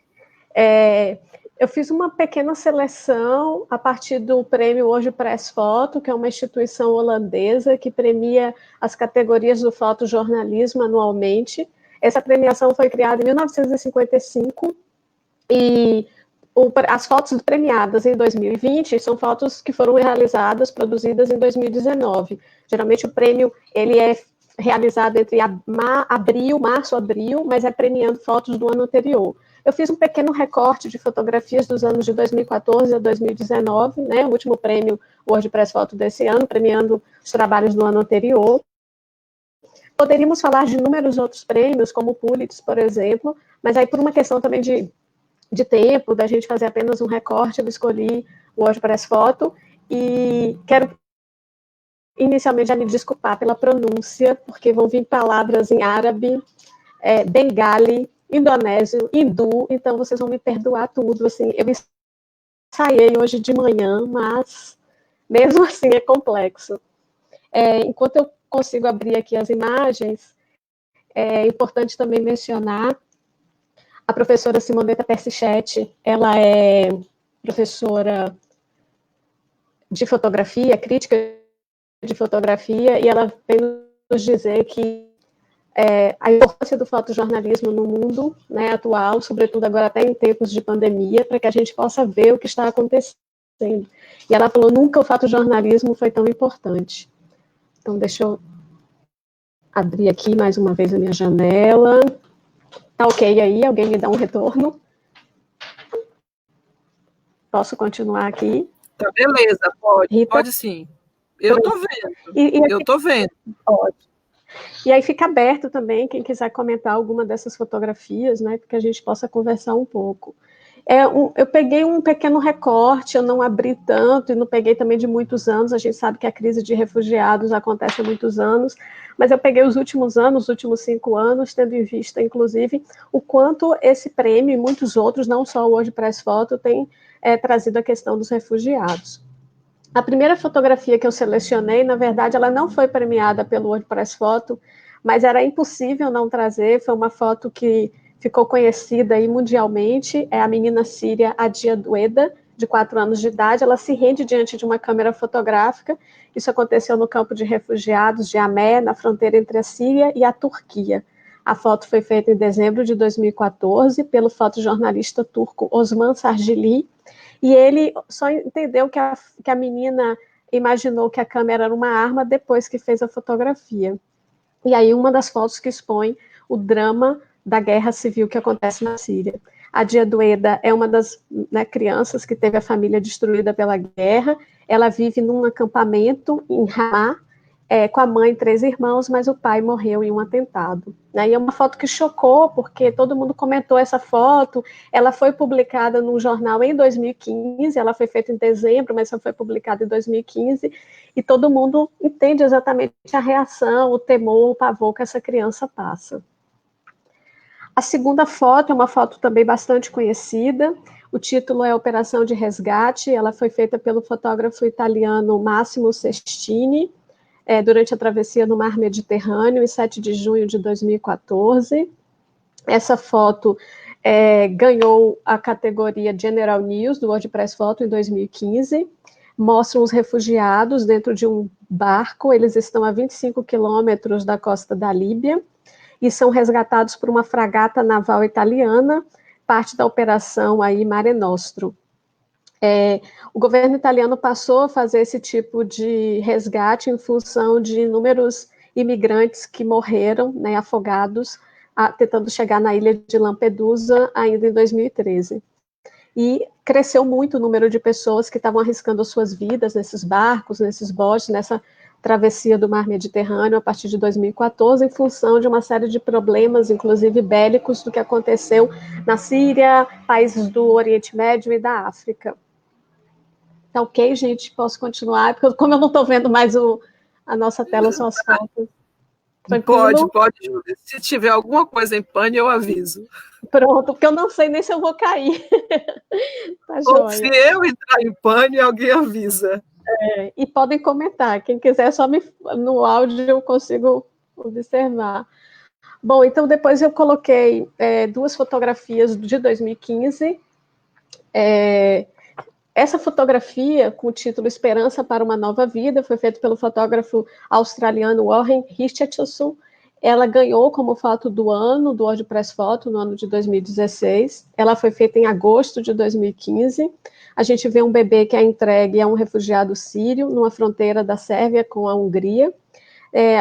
Speaker 5: Eu fiz uma pequena seleção a partir do prêmio WordPress Foto, que é uma instituição holandesa que premia as categorias do fotojornalismo anualmente. Essa premiação foi criada em 1955 e as fotos premiadas em 2020 são fotos que foram realizadas, produzidas em 2019. Geralmente o prêmio ele é realizado entre março, abril, mas é premiando fotos do ano anterior. Eu fiz um pequeno recorte de fotografias dos anos de 2014 a 2019, né, o último prêmio WordPress Foto desse ano, premiando os trabalhos do ano anterior. Poderíamos falar de inúmeros outros prêmios, como o Pulitzer, por exemplo, mas aí por uma questão também de tempo, da gente fazer apenas um recorte, eu escolhi o WordPress Foto e quero inicialmente já me desculpar pela pronúncia, porque vão vir palavras em árabe, bengali, indonésio, hindu, então vocês vão me perdoar tudo, assim, eu ensaiei hoje de manhã, mas mesmo assim é complexo. Enquanto eu consigo abrir aqui as imagens, é importante também mencionar a professora Simonetta Persichetti, ela é professora de fotografia, crítica de fotografia, e ela vem nos dizer que a importância do fotojornalismo no mundo, né, atual, sobretudo agora até em tempos de pandemia, para que a gente possa ver o que está acontecendo. E ela falou, nunca o fotojornalismo foi tão importante. Então, deixa eu abrir aqui mais uma vez a minha janela. Tá ok aí? Alguém me dá um retorno? Posso continuar aqui?
Speaker 1: Tá, beleza, pode,
Speaker 5: Rita?
Speaker 1: pode sim. Eu tô vendo, eu tô vendo.
Speaker 5: Pode. E aí fica aberto também, quem quiser comentar alguma dessas fotografias, né, para que a gente possa conversar um pouco. Eu peguei um pequeno recorte, eu não abri tanto, e não peguei também de muitos anos, a gente sabe que a crise de refugiados acontece há muitos anos, mas eu peguei os últimos anos, os últimos 5 anos, tendo em vista, inclusive, o quanto esse prêmio e muitos outros, não só o WordPress Foto, tem trazido a questão dos refugiados. A primeira fotografia que eu selecionei, na verdade, ela não foi premiada pelo WordPress Foto, mas era impossível não trazer, foi uma foto que ficou conhecida aí mundialmente, é a menina síria Adia Dueda, de 4 anos de idade, ela se rende diante de uma câmera fotográfica, isso aconteceu no campo de refugiados de Amé, na fronteira entre a Síria e a Turquia. A foto foi feita em dezembro de 2014 pelo fotojornalista turco Osman Sargili, e ele só entendeu que a menina imaginou que a câmera era uma arma depois que fez a fotografia. E aí uma das fotos que expõe o drama da guerra civil que acontece na Síria. A Adia Dueda é uma das crianças que teve a família destruída pela guerra, ela vive num acampamento em Ramá, com a mãe e 3 irmãos, mas o pai morreu em um atentado. E é uma foto que chocou, porque todo mundo comentou essa foto, ela foi publicada num jornal em 2015, ela foi feita em dezembro, mas só foi publicada em 2015, e todo mundo entende exatamente a reação, o temor, o pavor que essa criança passa. A segunda foto é uma foto também bastante conhecida, o título é Operação de Resgate, ela foi feita pelo fotógrafo italiano Massimo Sestini, durante a travessia no Mar Mediterrâneo, em 7 de junho de 2014. Essa foto ganhou a categoria General News do WordPress Foto em 2015. Mostram os refugiados dentro de um barco, eles estão a 25 quilômetros da costa da Líbia, e são resgatados por uma fragata naval italiana, parte da operação aí Mare Nostrum. O governo italiano passou a fazer esse tipo de resgate em função de inúmeros imigrantes que morreram, afogados, tentando chegar na ilha de Lampedusa ainda em 2013. E cresceu muito o número de pessoas que estavam arriscando as suas vidas nesses barcos, nesses botes, nessa travessia do Mar Mediterrâneo a partir de 2014, em função de uma série de problemas, inclusive bélicos, do que aconteceu na Síria, países do Oriente Médio e da África. Tá ok, gente? Posso continuar? Porque como eu não estou vendo mais a nossa tela, só as fotos. Tranquilo?
Speaker 1: Pode, Júlia. Se tiver alguma coisa em pane, eu aviso.
Speaker 5: Pronto, porque eu não sei nem se eu vou cair. Tá
Speaker 1: Ou
Speaker 5: joia.
Speaker 1: se eu entrar em pane, alguém avisa.
Speaker 5: E podem comentar. Quem quiser, só no áudio eu consigo observar. Bom, então depois eu coloquei 2 fotografias de 2015. Essa fotografia, com o título Esperança para uma Nova Vida, foi feita pelo fotógrafo australiano Warren Richardson. Ela ganhou como foto do ano, do WordPress Photo, no ano de 2016. Ela foi feita em agosto de 2015. A gente vê um bebê que é entregue a um refugiado sírio, numa fronteira da Sérvia com a Hungria.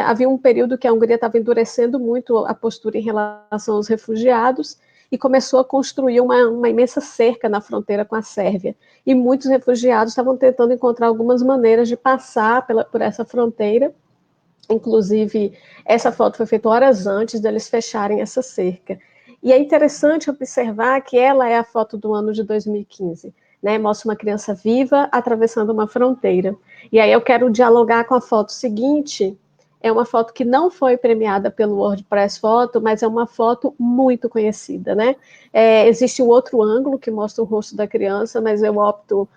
Speaker 5: Havia um período que a Hungria estava endurecendo muito a postura em relação aos refugiados, e começou a construir uma imensa cerca na fronteira com a Sérvia. E muitos refugiados estavam tentando encontrar algumas maneiras de passar por essa fronteira. Inclusive, essa foto foi feita horas antes deles fecharem essa cerca. E é interessante observar que ela é a foto do ano de 2015. Né? Mostra uma criança viva atravessando uma fronteira. E aí eu quero dialogar com a foto seguinte. É uma foto que não foi premiada pelo WordPress Photo, mas é uma foto muito conhecida, né? Existe um outro ângulo que mostra o rosto da criança, mas eu opto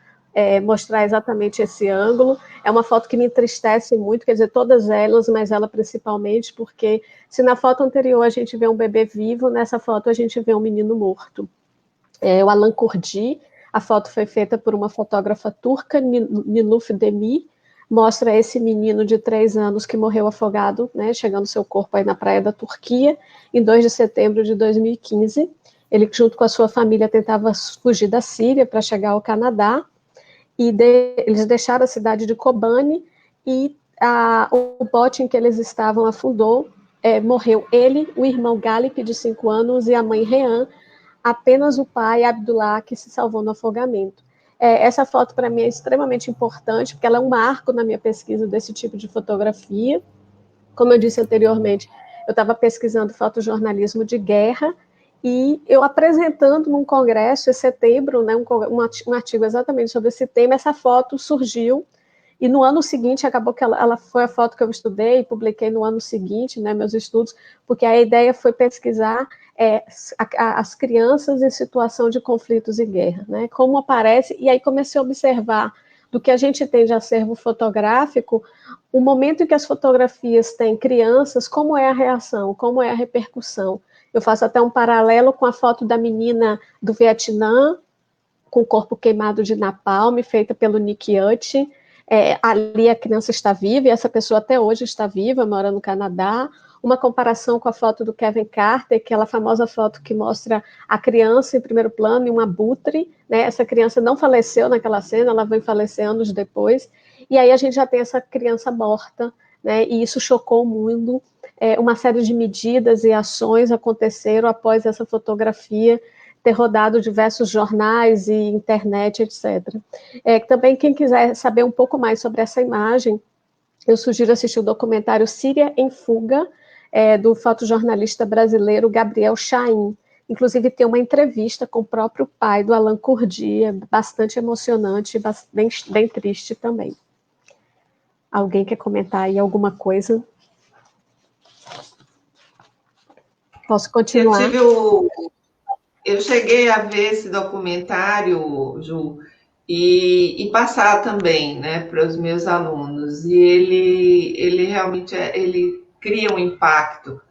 Speaker 5: mostrar exatamente esse ângulo. É uma foto que me entristece muito, quer dizer, todas elas, mas ela principalmente, porque se na foto anterior a gente vê um bebê vivo, nessa foto a gente vê um menino morto. O Alan Kurdi, a foto foi feita por uma fotógrafa turca, Niluf Demir, mostra esse menino de 3 anos que morreu afogado, né, chegando seu corpo aí na praia da Turquia, em 2 de setembro de 2015. Ele, junto com a sua família, tentava fugir da Síria para chegar ao Canadá, e eles deixaram a cidade de Kobane, e o bote em que eles estavam afundou, morreu ele, o irmão Galip, de 5 anos, e a mãe Rehan, apenas o pai, Abdullah, que se salvou no afogamento. Essa foto, para mim, é extremamente importante, porque ela é um marco na minha pesquisa desse tipo de fotografia. Como eu disse anteriormente, eu estava pesquisando fotojornalismo de guerra, e eu apresentando num congresso em setembro, né, um artigo exatamente sobre esse tema, essa foto surgiu, e no ano seguinte, acabou que ela foi a foto que eu estudei e publiquei no ano seguinte, né, meus estudos, porque a ideia foi pesquisar as crianças em situação de conflitos e guerra, né, como aparece, e aí comecei a observar do que a gente tem de acervo fotográfico, o momento em que as fotografias têm crianças, como é a reação, como é a repercussão. Eu faço até um paralelo com a foto da menina do Vietnã, com o corpo queimado de napalm, feita pelo Nick Yutti. Ali a criança está viva, e essa pessoa até hoje está viva, mora no Canadá. Uma comparação com a foto do Kevin Carter, aquela famosa foto que mostra a criança em primeiro plano e um abutre, né? Essa criança não faleceu naquela cena, ela vai falecer anos depois, e aí a gente já tem essa criança morta, né? E isso chocou o mundo. Uma série de medidas e ações aconteceram após essa fotografia ter rodado diversos jornais e internet, etc. Também, quem quiser saber um pouco mais sobre essa imagem, eu sugiro assistir o documentário Síria em Fuga, do fotojornalista brasileiro Gabriel Chaim. Inclusive, tem uma entrevista com o próprio pai do Alan Kurdi, bastante emocionante, bem triste também. Alguém quer comentar aí alguma coisa? Posso continuar?
Speaker 2: Eu cheguei a ver esse documentário, Ju, e passar também, né, para os meus alunos. E ele realmente ele cria um impacto.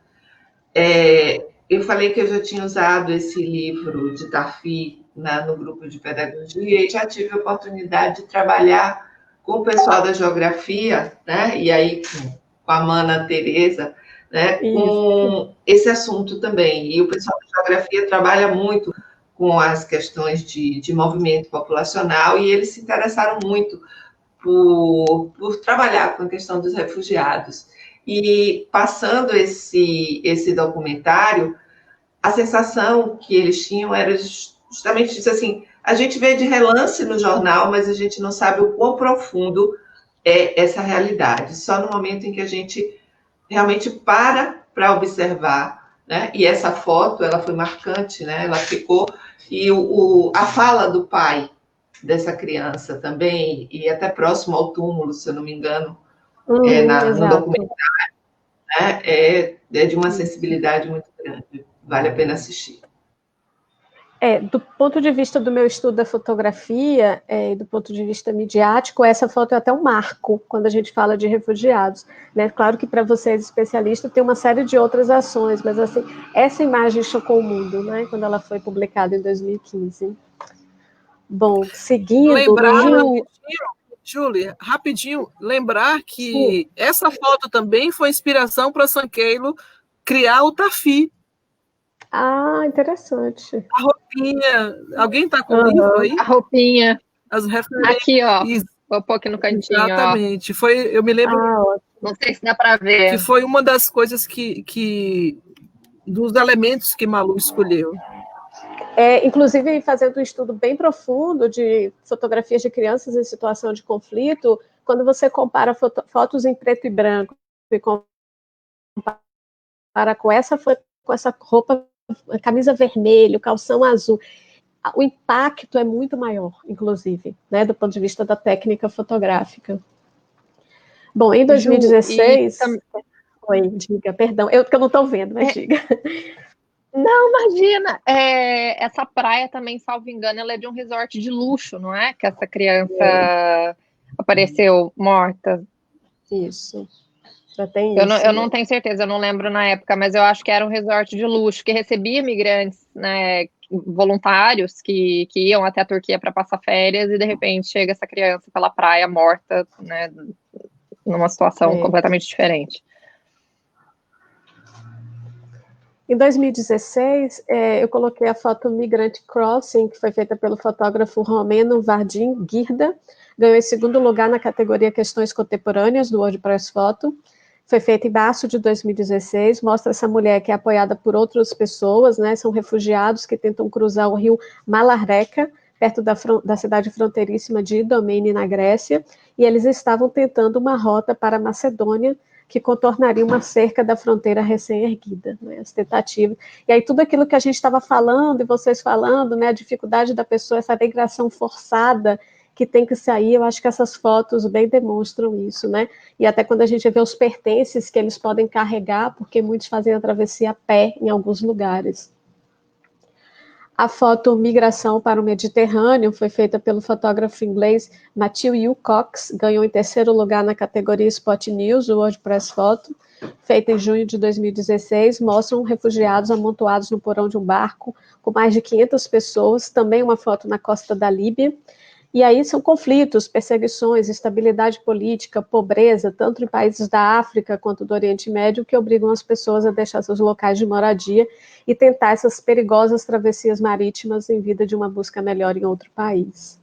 Speaker 2: Eu falei que eu já tinha usado esse livro de Tafí no grupo de pedagogia, e já tive a oportunidade de trabalhar com o pessoal da geografia, né, e aí com a Mana Teresa, né, com esse assunto também. E o pessoal da geografia trabalha muito com as questões de movimento populacional, e eles se interessaram muito por trabalhar com a questão dos refugiados. E passando esse documentário, a sensação que eles tinham era justamente isso, assim, a gente vê de relance no jornal, mas a gente não sabe o quão profundo é essa realidade. Só no momento em que a gente realmente para observar, né? E essa foto, ela foi marcante, né? Ela ficou... E a fala do pai dessa criança também, e até próximo ao túmulo, se eu não me engano, no documentário, né? É de uma sensibilidade muito grande. Vale a pena assistir.
Speaker 5: Do ponto de vista do meu estudo da fotografia, do ponto de vista midiático, essa foto é até um marco quando a gente fala de refugiados, né? Claro que para vocês, especialistas, tem uma série de outras ações, mas assim, essa imagem chocou o mundo, né? Quando ela foi publicada em 2015. Bom, seguindo...
Speaker 1: Lembrar, Julie, rapidinho, lembrar que essa foto também foi inspiração para Sanqueilo criar o Tafi.
Speaker 5: Ah, interessante.
Speaker 1: A roupinha. Alguém está com o livro aí?
Speaker 4: A roupinha.
Speaker 1: As referências.
Speaker 4: Aqui, ó. Vou pôr aqui no cantinho.
Speaker 1: Exatamente. Ó. Eu me lembro.
Speaker 4: Não sei se dá para ver.
Speaker 1: Que foi uma das coisas dos elementos que Malu escolheu.
Speaker 5: Inclusive, fazendo um estudo bem profundo de fotografias de crianças em situação de conflito, quando você compara fotos em preto e branco e compara com essa roupa, camisa vermelha, calção azul, o impacto é muito maior, inclusive, né, do ponto de vista da técnica fotográfica. Bom, em 2016... Oi, diga, perdão, eu não estou vendo, mas diga.
Speaker 4: Não, imagina, essa praia também, salvo engano, ela é de um resort de luxo, não é? Que essa criança apareceu morta.
Speaker 5: Isso. Já tem
Speaker 4: eu não tenho certeza, eu não lembro na época, mas eu acho que era um resort de luxo, que recebia imigrantes, né, voluntários que iam até a Turquia para passar férias, e de repente chega essa criança pela praia morta, né, numa situação completamente diferente.
Speaker 5: Em 2016, eu coloquei a foto Migrant Crossing, que foi feita pelo fotógrafo romeno Vadim Girda, ganhou em segundo lugar na categoria Questões Contemporâneas do WordPress Photo. Foi feita em março de 2016, mostra essa mulher que é apoiada por outras pessoas, né? São refugiados que tentam cruzar o rio Malarreca, perto da cidade fronteiríssima de Idomeni, na Grécia, e eles estavam tentando uma rota para a Macedônia, que contornaria uma cerca da fronteira recém-erguida, né, as tentativas. E aí tudo aquilo que a gente estava falando, e vocês falando, né, a dificuldade da pessoa, essa migração forçada que tem que sair, eu acho que essas fotos bem demonstram isso, né? E até quando a gente vê os pertences que eles podem carregar, porque muitos fazem a travessia a pé em alguns lugares. A foto Migração para o Mediterrâneo foi feita pelo fotógrafo inglês Matthew Hugh Cox, ganhou em terceiro lugar na categoria Spot News, do WordPress Photo, feita em junho de 2016, mostram refugiados amontoados no porão de um barco, com mais de 500 pessoas, também uma foto na costa da Líbia. E aí são conflitos, perseguições, instabilidade política, pobreza, tanto em países da África quanto do Oriente Médio, que obrigam as pessoas a deixar seus locais de moradia e tentar essas perigosas travessias marítimas em vida de uma busca melhor em outro país.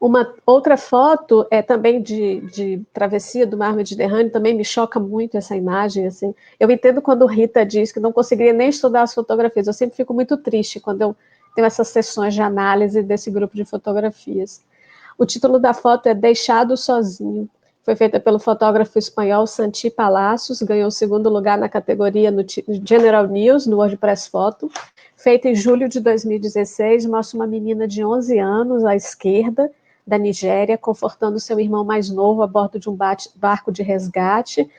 Speaker 5: Uma outra foto é também de travessia do Mar Mediterrâneo, também me choca muito essa imagem, assim. Eu entendo quando Rita diz que não conseguiria nem estudar as fotografias, eu sempre fico muito triste quando eu tenho essas sessões de análise desse grupo de fotografias. O título da foto é Deixado Sozinho. Foi feita pelo fotógrafo espanhol Santi Palacios, ganhou o segundo lugar na categoria no General News, no WordPress Photo. Feita em julho de 2016, mostra uma menina de 11 anos, à esquerda, da Nigéria, confortando seu irmão mais novo a bordo de um barco de resgate.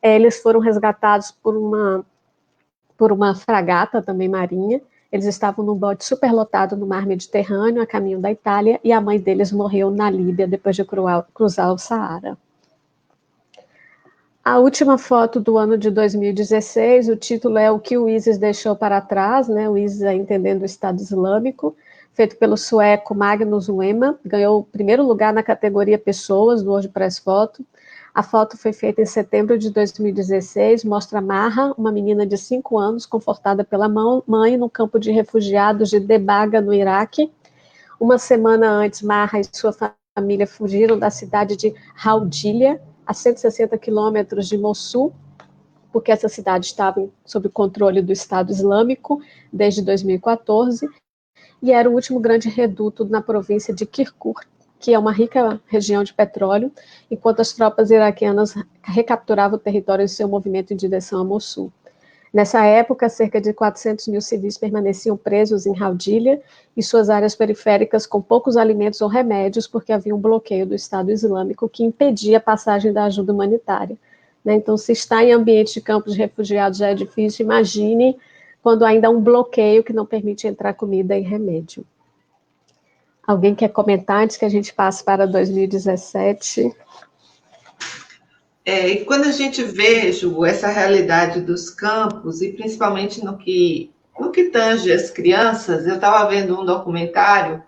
Speaker 5: Eles foram resgatados por uma fragata também marinha. Eles estavam num bote superlotado no mar Mediterrâneo, a caminho da Itália, e a mãe deles morreu na Líbia depois de cruzar o Saara. A última foto do ano de 2016, o título é O que o ISIS deixou para trás, né? O ISIS é Entendendo o Estado Islâmico, feito pelo sueco Magnus Wema, ganhou o primeiro lugar na categoria Pessoas, do WordPress Photo. A foto foi feita em setembro de 2016, mostra Marra, uma menina de 5 anos, confortada pela mãe no campo de refugiados de Debaga, no Iraque. Uma semana antes, Marra e sua família fugiram da cidade de Hawdilha, a 160 quilômetros de Mossul, porque essa cidade estava sob o controle do Estado Islâmico desde 2014, e era o último grande reduto na província de Kirkuk, que é uma rica região de petróleo, enquanto as tropas iraquianas recapturavam o território em seu movimento em direção a Mossul. Nessa época, cerca de 400 mil civis permaneciam presos em Raudilha e suas áreas periféricas com poucos alimentos ou remédios, porque havia um bloqueio do Estado Islâmico que impedia a passagem da ajuda humanitária. Então, se está em ambiente de campos de refugiados já é difícil, imagine quando ainda há um bloqueio que não permite entrar comida e remédio. Alguém quer comentar antes que a gente passe para 2017?
Speaker 2: E quando a gente vê, Ju, essa realidade dos campos, e principalmente no que tange as crianças, eu estava vendo um documentário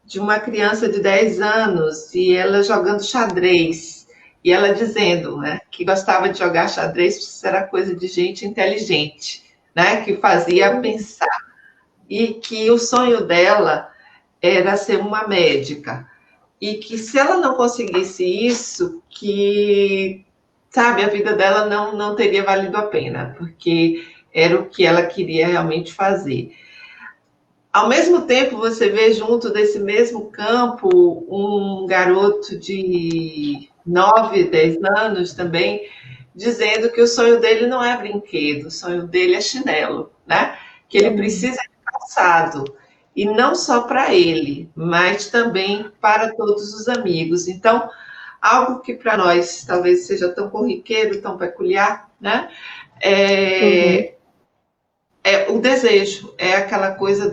Speaker 2: de uma criança de 10 anos e ela jogando xadrez, e ela dizendo, né, que gostava de jogar xadrez porque isso era coisa de gente inteligente, né, que fazia pensar, e que o sonho dela era ser uma médica, e que se ela não conseguisse isso, que, sabe, a vida dela não teria valido a pena, porque era o que ela queria realmente fazer. Ao mesmo tempo, você vê junto desse mesmo campo um garoto de 9, 10 anos também, dizendo que o sonho dele não é brinquedo, o sonho dele é chinelo, né? Que ele precisa de calçado. E não só para ele, mas também para todos os amigos. Então, algo que para nós talvez seja tão corriqueiro, tão peculiar, né? É o desejo, é aquela coisa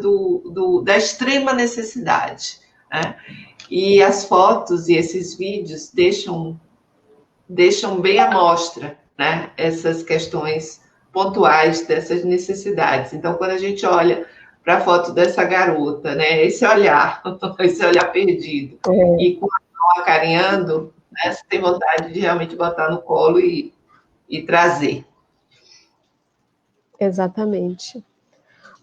Speaker 2: da extrema necessidade, né? E as fotos e esses vídeos deixam bem à mostra, né? Essas questões pontuais dessas necessidades. Então, quando a gente olha para a foto dessa garota, né? Esse olhar perdido, e com a mão acarinhando, né? Você tem vontade de realmente botar no colo e trazer.
Speaker 5: Exatamente.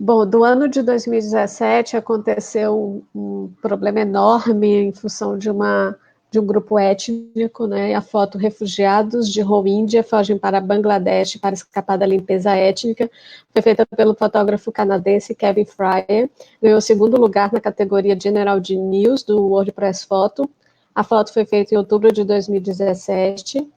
Speaker 5: Bom, do ano de 2017 aconteceu um problema enorme em função de um grupo étnico, né? A foto refugiados de Rohingya fogem para Bangladesh para escapar da limpeza étnica. Foi feita pelo fotógrafo canadense Kevin Fryer. Ganhou o segundo lugar na categoria General de News do WordPress Photo. A foto foi feita em outubro de 2017.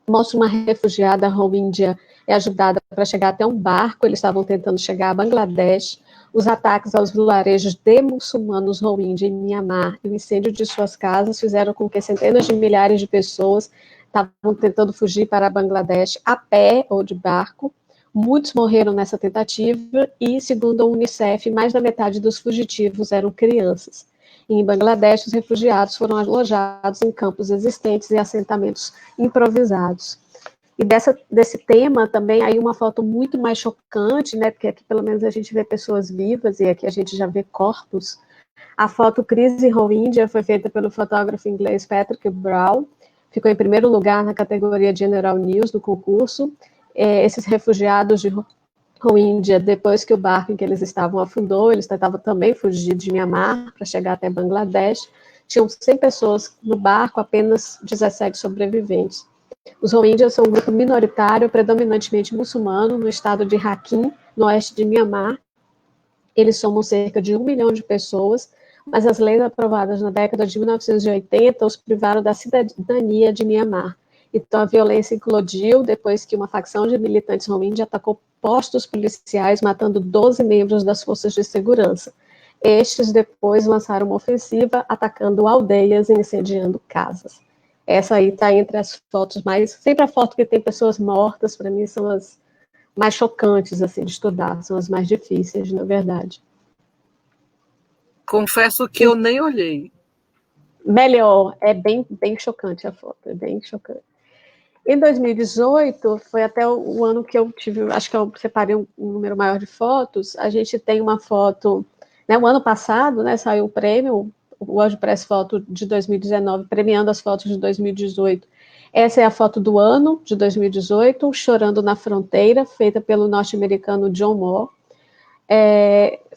Speaker 5: Mostra uma refugiada Rohingya é ajudada para chegar até um barco. Eles estavam tentando chegar a Bangladesh. Os ataques aos vilarejos de muçulmanos Rohingya em Myanmar e o incêndio de suas casas fizeram com que centenas de milhares de pessoas estavam tentando fugir para Bangladesh a pé ou de barco. Muitos morreram nessa tentativa e, segundo a Unicef, mais da metade dos fugitivos eram crianças. Em Bangladesh, os refugiados foram alojados em campos existentes e assentamentos improvisados. E desse tema também, aí uma foto muito mais chocante, né, porque aqui pelo menos a gente vê pessoas vivas e aqui a gente já vê corpos. A foto Crise Rohingya foi feita pelo fotógrafo inglês Patrick Brown, ficou em primeiro lugar na categoria General News do concurso. Esses refugiados de Rohingya, depois que o barco em que eles estavam afundou, eles tentavam também fugir de Myanmar para chegar até Bangladesh. Tinham 100 pessoas no barco, apenas 17 sobreviventes. Os Rohingyas são um grupo minoritário, predominantemente muçulmano, no estado de Rakhine, no oeste de Myanmar. Eles somam cerca de 1 milhão de pessoas, mas as leis aprovadas na década de 1980 os privaram da cidadania de Myanmar. Então, a violência eclodiu depois que uma facção de militantes Rohingya atacou postos policiais, matando 12 membros das forças de segurança. Estes depois lançaram uma ofensiva, atacando aldeias e incendiando casas. Essa aí está entre as fotos mais... Sempre a foto que tem pessoas mortas, para mim, são as mais chocantes assim, de estudar, são as mais difíceis, na verdade.
Speaker 1: Confesso que eu nem olhei.
Speaker 5: Melhor, é bem chocante a foto, é bem chocante. Em 2018, foi até o ano que eu tive, acho que eu separei um número maior de fotos. A gente tem uma foto, né, o ano passado, né, saiu o prêmio, o WordPress Photo de 2019, premiando as fotos de 2018. Essa é a foto do ano, de 2018, Chorando na Fronteira, feita pelo norte-americano John Moore.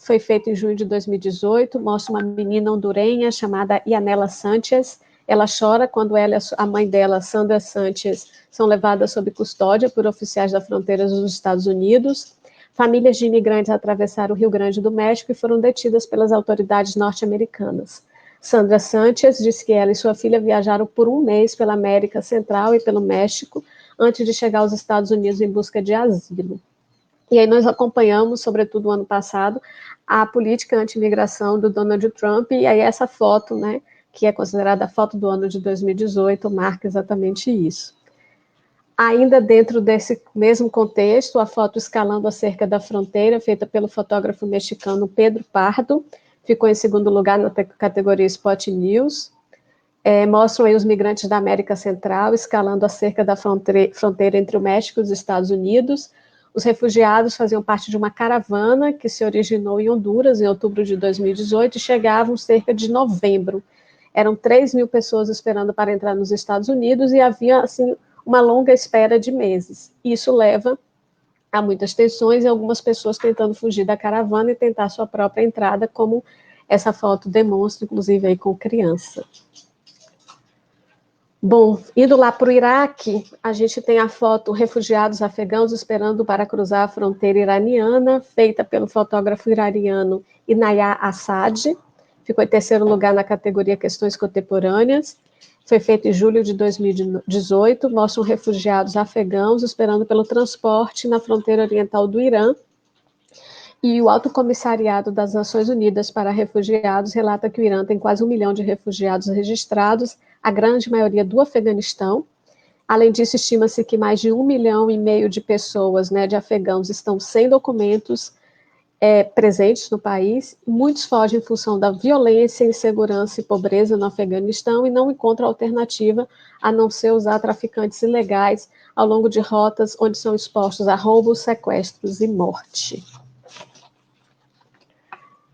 Speaker 5: Foi feito em junho de 2018, mostra uma menina hondurenha chamada Yanela Sanchez. Ela chora quando ela e a mãe dela, Sandra Sanchez, são levadas sob custódia por oficiais da fronteira dos Estados Unidos. Famílias de imigrantes atravessaram o Rio Grande do México e foram detidas pelas autoridades norte-americanas. Sandra Sanchez diz que ela e sua filha viajaram por um mês pela América Central e pelo México, antes de chegar aos Estados Unidos em busca de asilo. E aí nós acompanhamos, sobretudo no ano passado, a política anti-imigração do Donald Trump, e aí essa foto, né, que é considerada a foto do ano de 2018, marca exatamente isso. Ainda dentro desse mesmo contexto, a foto escalando a cerca da fronteira, feita pelo fotógrafo mexicano Pedro Pardo, ficou em segundo lugar na categoria Spot News. Mostram aí os migrantes da América Central escalando a cerca da fronteira entre o México e os Estados Unidos. Os refugiados faziam parte de uma caravana que se originou em Honduras em outubro de 2018 e chegavam cerca de novembro. Eram 3.000 pessoas esperando para entrar nos Estados Unidos e havia, assim, uma longa espera de meses. Isso leva a muitas tensões e algumas pessoas tentando fugir da caravana e tentar sua própria entrada, como essa foto demonstra, inclusive aí com criança. Bom, indo lá para o Iraque, a gente tem a foto refugiados afegãos esperando para cruzar a fronteira iraniana, feita pelo fotógrafo iraniano Inayat Assad. Ficou em terceiro lugar na categoria Questões Contemporâneas. Foi feito em julho de 2018, mostram refugiados afegãos esperando pelo transporte na fronteira oriental do Irã. E o Alto Comissariado das Nações Unidas para Refugiados relata que o Irã tem quase 1 milhão de refugiados registrados, a grande maioria do Afeganistão. Além disso, estima-se que mais de 1,5 milhão de pessoas, né, de afegãos, estão sem documentos presentes no país. Muitos fogem em função da violência, insegurança e pobreza no Afeganistão e não encontram alternativa a não ser usar traficantes ilegais ao longo de rotas onde são expostos a roubos, sequestros e morte.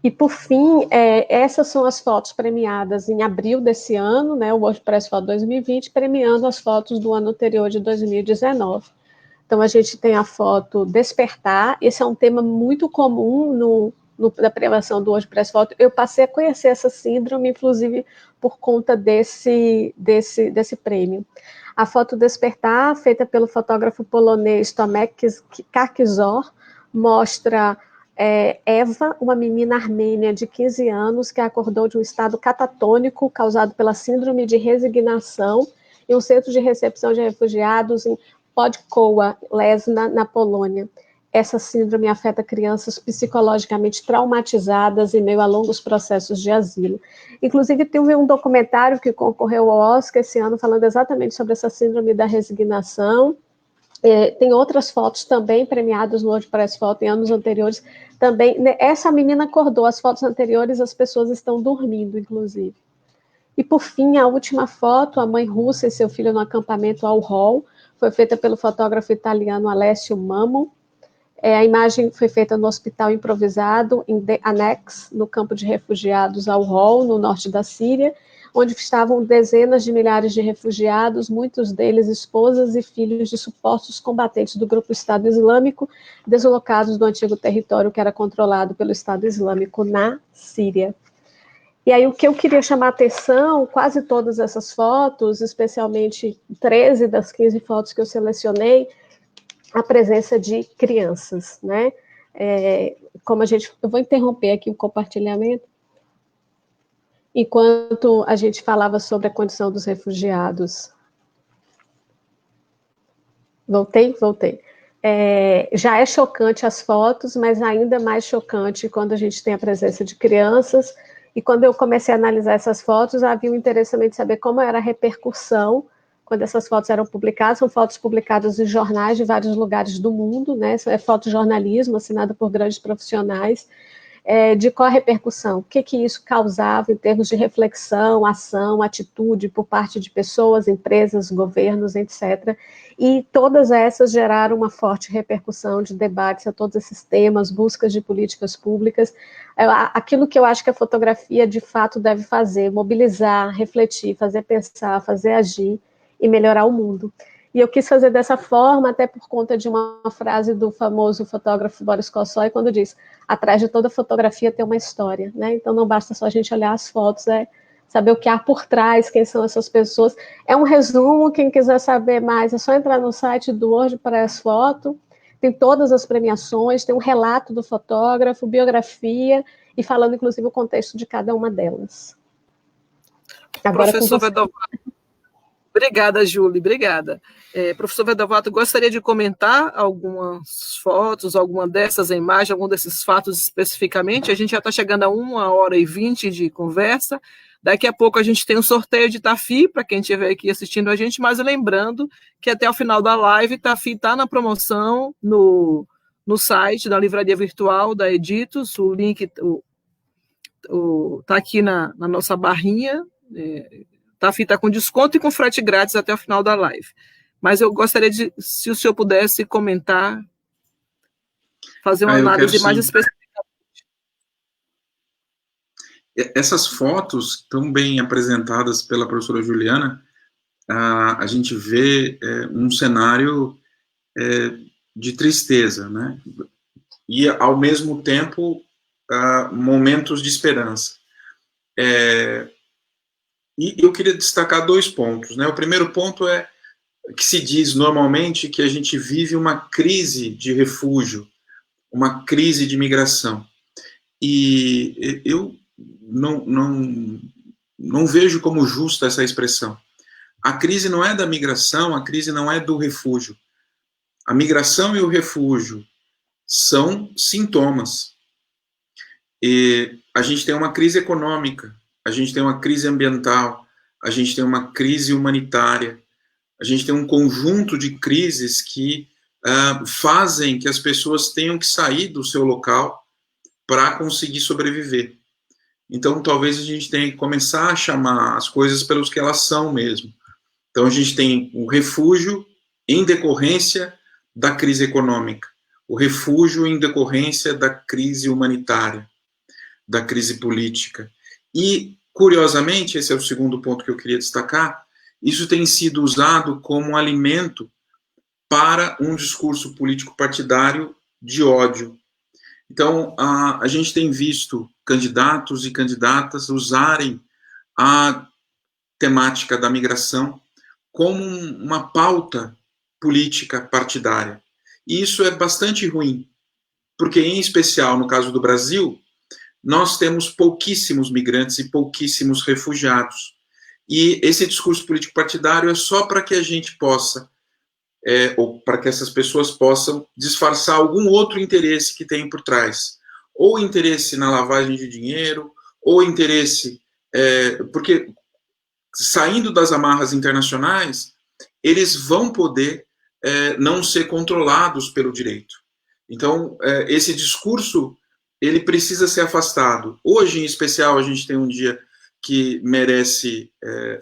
Speaker 5: E, por fim, essas são as fotos premiadas em abril desse ano, né, o WordPress Photo 2020, premiando as fotos do ano anterior, de 2019. Então, a gente tem a foto Despertar. Esse é um tema muito comum na premiação do WordPress Photo. Eu passei a conhecer essa síndrome, inclusive, por conta desse prêmio. A foto Despertar, feita pelo fotógrafo polonês Tomek Karkizor, mostra Eva, uma menina armênia de 15 anos que acordou de um estado catatônico causado pela síndrome de resignação em um centro de recepção de refugiados em Podkowa, Lesna, na Polônia. Essa síndrome afeta crianças psicologicamente traumatizadas em meio a longos processos de asilo. Inclusive, teve um documentário que concorreu ao Oscar esse ano falando exatamente sobre essa síndrome da resignação. Tem outras fotos também premiadas no WordPress Photo em anos anteriores. Também, essa menina acordou, as fotos anteriores as pessoas estão dormindo, inclusive. E, por fim, a última foto, a mãe russa e seu filho no acampamento Al-Hol, foi feita pelo fotógrafo italiano Alessio Mamo. A imagem foi feita no hospital improvisado em The Annex, no campo de refugiados Al-Hol, no norte da Síria, onde estavam dezenas de milhares de refugiados, muitos deles esposas e filhos de supostos combatentes do grupo Estado Islâmico, deslocados do antigo território que era controlado pelo Estado Islâmico na Síria. E aí o que eu queria chamar a atenção, quase todas essas fotos, especialmente 13 das 15 fotos que eu selecionei, a presença de crianças, né? Eu vou interromper aqui o compartilhamento, enquanto a gente falava sobre a condição dos refugiados. Voltei. Já é chocante as fotos, mas ainda mais chocante quando a gente tem a presença de crianças. E quando eu comecei a analisar essas fotos, havia um interesse também de saber como era a repercussão quando essas fotos eram publicadas. São fotos publicadas em jornais de vários lugares do mundo, né? É fotojornalismo assinado por grandes profissionais. De qual a repercussão, o que isso causava em termos de reflexão, ação, atitude por parte de pessoas, empresas, governos, etc. E todas essas geraram uma forte repercussão de debates a todos esses temas, buscas de políticas públicas, aquilo que eu acho que a fotografia de fato deve fazer, mobilizar, refletir, fazer pensar, fazer agir e melhorar o mundo. E eu quis fazer dessa forma, até por conta de uma frase do famoso fotógrafo Boris Kosoy, quando diz: atrás de toda fotografia tem uma história, né? Então não basta só a gente olhar as fotos, saber o que há por trás, quem são essas pessoas. É um resumo, quem quiser saber mais, é só entrar no site do WordPress Photo, tem todas as premiações, tem um relato do fotógrafo, biografia, e falando inclusive o contexto de cada uma delas. Agora
Speaker 1: Professor Vedovato. Obrigada, Júlia, obrigada. Professor Vedovato, gostaria de comentar algumas fotos, alguma dessas imagens, algum desses fatos especificamente. A gente já está chegando a 1h20 de conversa. Daqui a pouco a gente tem um sorteio de Tafi, para quem estiver aqui assistindo a gente, mas lembrando que até o final da live, Tafi está na promoção no site da Livraria Virtual da Editos, o link está aqui na nossa barrinha, Tafi está com desconto e com frete grátis até o final da live. Mas eu gostaria de, se o senhor pudesse comentar, fazer uma análise mais específica.
Speaker 3: Essas fotos, tão bem apresentadas pela professora Juliana, a gente vê um cenário de tristeza, né? E, ao mesmo tempo, momentos de esperança. E eu queria destacar 2 pontos, né? O primeiro ponto é que se diz normalmente que a gente vive uma crise de refúgio, uma crise de migração. E eu não vejo como justa essa expressão. A crise não é da migração, a crise não é do refúgio. A migração e o refúgio são sintomas. E a gente tem uma crise econômica, a gente tem uma crise ambiental, a gente tem uma crise humanitária, a gente tem um conjunto de crises que fazem que as pessoas tenham que sair do seu local para conseguir sobreviver. Então, talvez a gente tenha que começar a chamar as coisas pelos que elas são mesmo. Então, a gente tem o refúgio em decorrência da crise econômica, o refúgio em decorrência da crise humanitária, da crise política. E, curiosamente, esse é o segundo ponto que eu queria destacar, isso tem sido usado como um alimento para um discurso político partidário de ódio. Então, a gente tem visto candidatos e candidatas usarem a temática da migração como uma pauta política partidária. E isso é bastante ruim, porque, em especial, no caso do Brasil, nós temos pouquíssimos migrantes e pouquíssimos refugiados. E esse discurso político partidário é só para que a gente possa, ou para que essas pessoas possam disfarçar algum outro interesse que tem por trás. Ou interesse na lavagem de dinheiro, ou interesse... porque, saindo das amarras internacionais, eles vão poder não ser controlados pelo direito. Então, esse discurso, ele precisa ser afastado. Hoje, em especial, a gente tem um dia que merece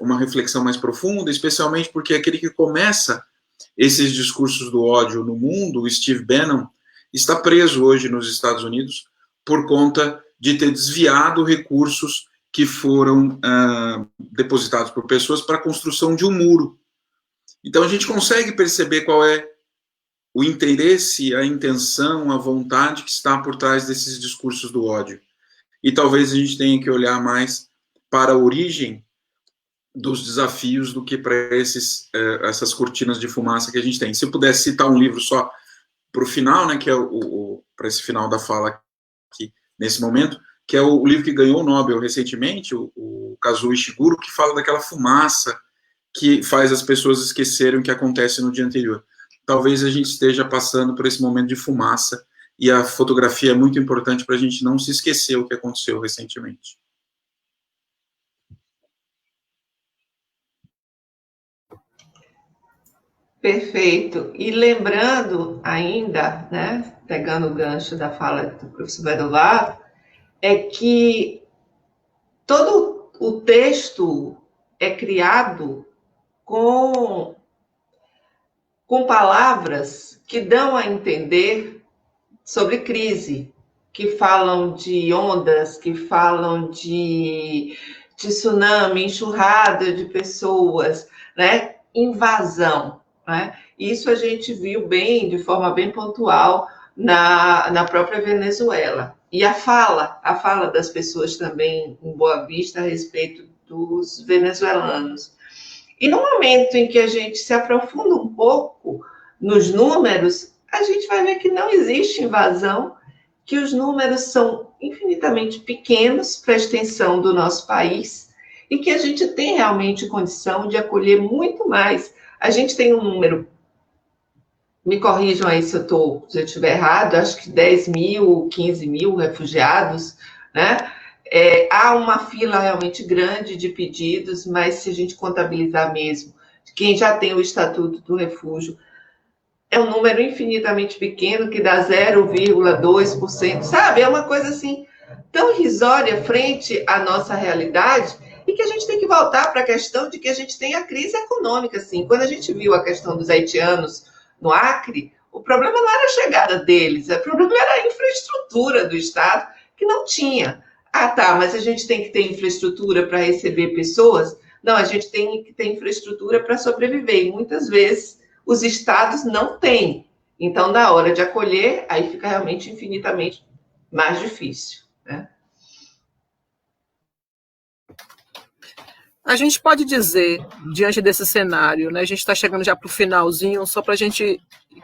Speaker 3: uma reflexão mais profunda, especialmente porque aquele que começa esses discursos do ódio no mundo, o Steve Bannon, está preso hoje nos Estados Unidos por conta de ter desviado recursos que foram depositados por pessoas para a construção de um muro. Então, a gente consegue perceber qual é o interesse, a intenção, a vontade que está por trás desses discursos do ódio. E talvez a gente tenha que olhar mais para a origem dos desafios do que para essas cortinas de fumaça que a gente tem. Se eu pudesse citar um livro só para o final, né, que é para esse final da fala aqui, nesse momento, que é o livro que ganhou o Nobel recentemente, o Kazuo Ishiguro, que fala daquela fumaça que faz as pessoas esquecerem o que acontece no dia anterior. Talvez a gente esteja passando por esse momento de fumaça, e a fotografia é muito importante para a gente não se esquecer o que aconteceu recentemente.
Speaker 2: Perfeito. E lembrando ainda, né, pegando o gancho da fala do professor Vedovato, é que todo o texto é criado com palavras que dão a entender sobre crise, que falam de ondas, que falam de tsunami, enxurrada de pessoas, né, invasão. Né? Isso a gente viu bem, de forma bem pontual, na própria Venezuela. E a fala das pessoas também em Boa Vista a respeito dos venezuelanos. E no momento em que a gente se aprofunda um pouco nos números, a gente vai ver que não existe invasão, que os números são infinitamente pequenos para a extensão do nosso país e que a gente tem realmente condição de acolher muito mais. A gente tem um número, me corrijam aí se eu estiver errado, acho que 10 mil, 15 mil refugiados, né? Há uma fila realmente grande de pedidos, mas se a gente contabilizar mesmo, quem já tem o Estatuto do Refúgio, é um número infinitamente pequeno, que dá 0,2%, sabe? É uma coisa assim, tão irrisória frente à nossa realidade, e que a gente tem que voltar para a questão de que a gente tem a crise econômica, assim. Quando a gente viu a questão dos haitianos no Acre, o problema não era a chegada deles, o problema era a infraestrutura do Estado, que não tinha. Ah, tá, mas a gente tem que ter infraestrutura para receber pessoas? Não, a gente tem que ter infraestrutura para sobreviver, e muitas vezes os estados não têm. Então, na hora de acolher, aí fica realmente infinitamente mais difícil, né?
Speaker 1: A gente pode dizer, diante desse cenário, né, a gente está chegando já para o finalzinho, só para a gente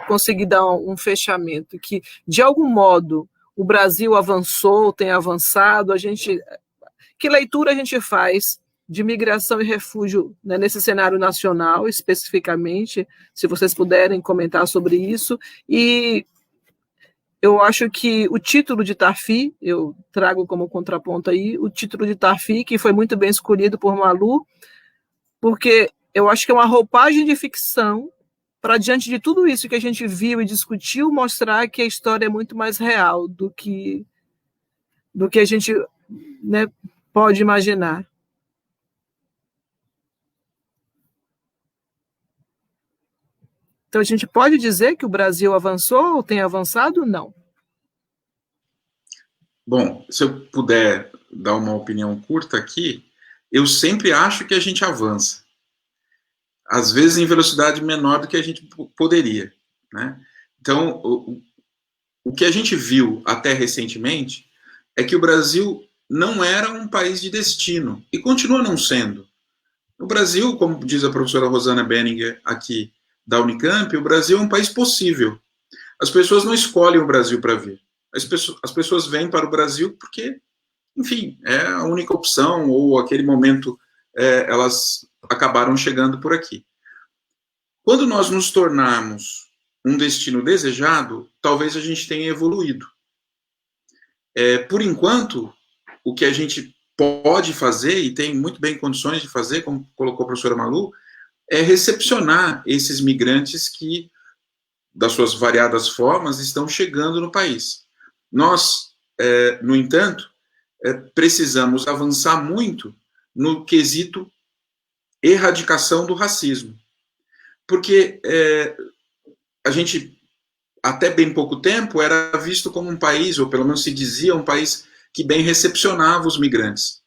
Speaker 1: conseguir dar um fechamento, que, de algum modo, o Brasil avançou, tem avançado, que leitura a gente faz de migração e refúgio, né, nesse cenário nacional, especificamente, se vocês puderem comentar sobre isso, e eu acho que o título de Tafi, eu trago como contraponto aí, o título de Tafi, que foi muito bem escolhido por Malu, porque eu acho que é uma roupagem de ficção para, diante de tudo isso que a gente viu e discutiu, mostrar que a história é muito mais real do que a gente, né, pode imaginar. Então, a gente pode dizer que o Brasil avançou ou tem avançado? Não.
Speaker 3: Bom, se eu puder dar uma opinião curta aqui, eu sempre acho que a gente avança. Às vezes em velocidade menor do que a gente poderia, né? Então, o que a gente viu até recentemente é que o Brasil não era um país de destino, e continua não sendo. O Brasil, como diz a professora Rosana Benninger aqui da Unicamp, o Brasil é um país possível. As pessoas não escolhem o Brasil para vir. As pessoas vêm para o Brasil porque, enfim, é a única opção, ou aquele momento elas acabaram chegando por aqui. Quando nós nos tornarmos um destino desejado, talvez a gente tenha evoluído. Por enquanto, o que a gente pode fazer, e tem muito bem condições de fazer, como colocou a professora Malu, é recepcionar esses migrantes que, das suas variadas formas, estão chegando no país. Nós, no entanto, precisamos avançar muito no quesito erradicação do racismo. Porque a gente, até bem pouco tempo, era visto como um país, ou pelo menos se dizia um país que bem recepcionava os migrantes.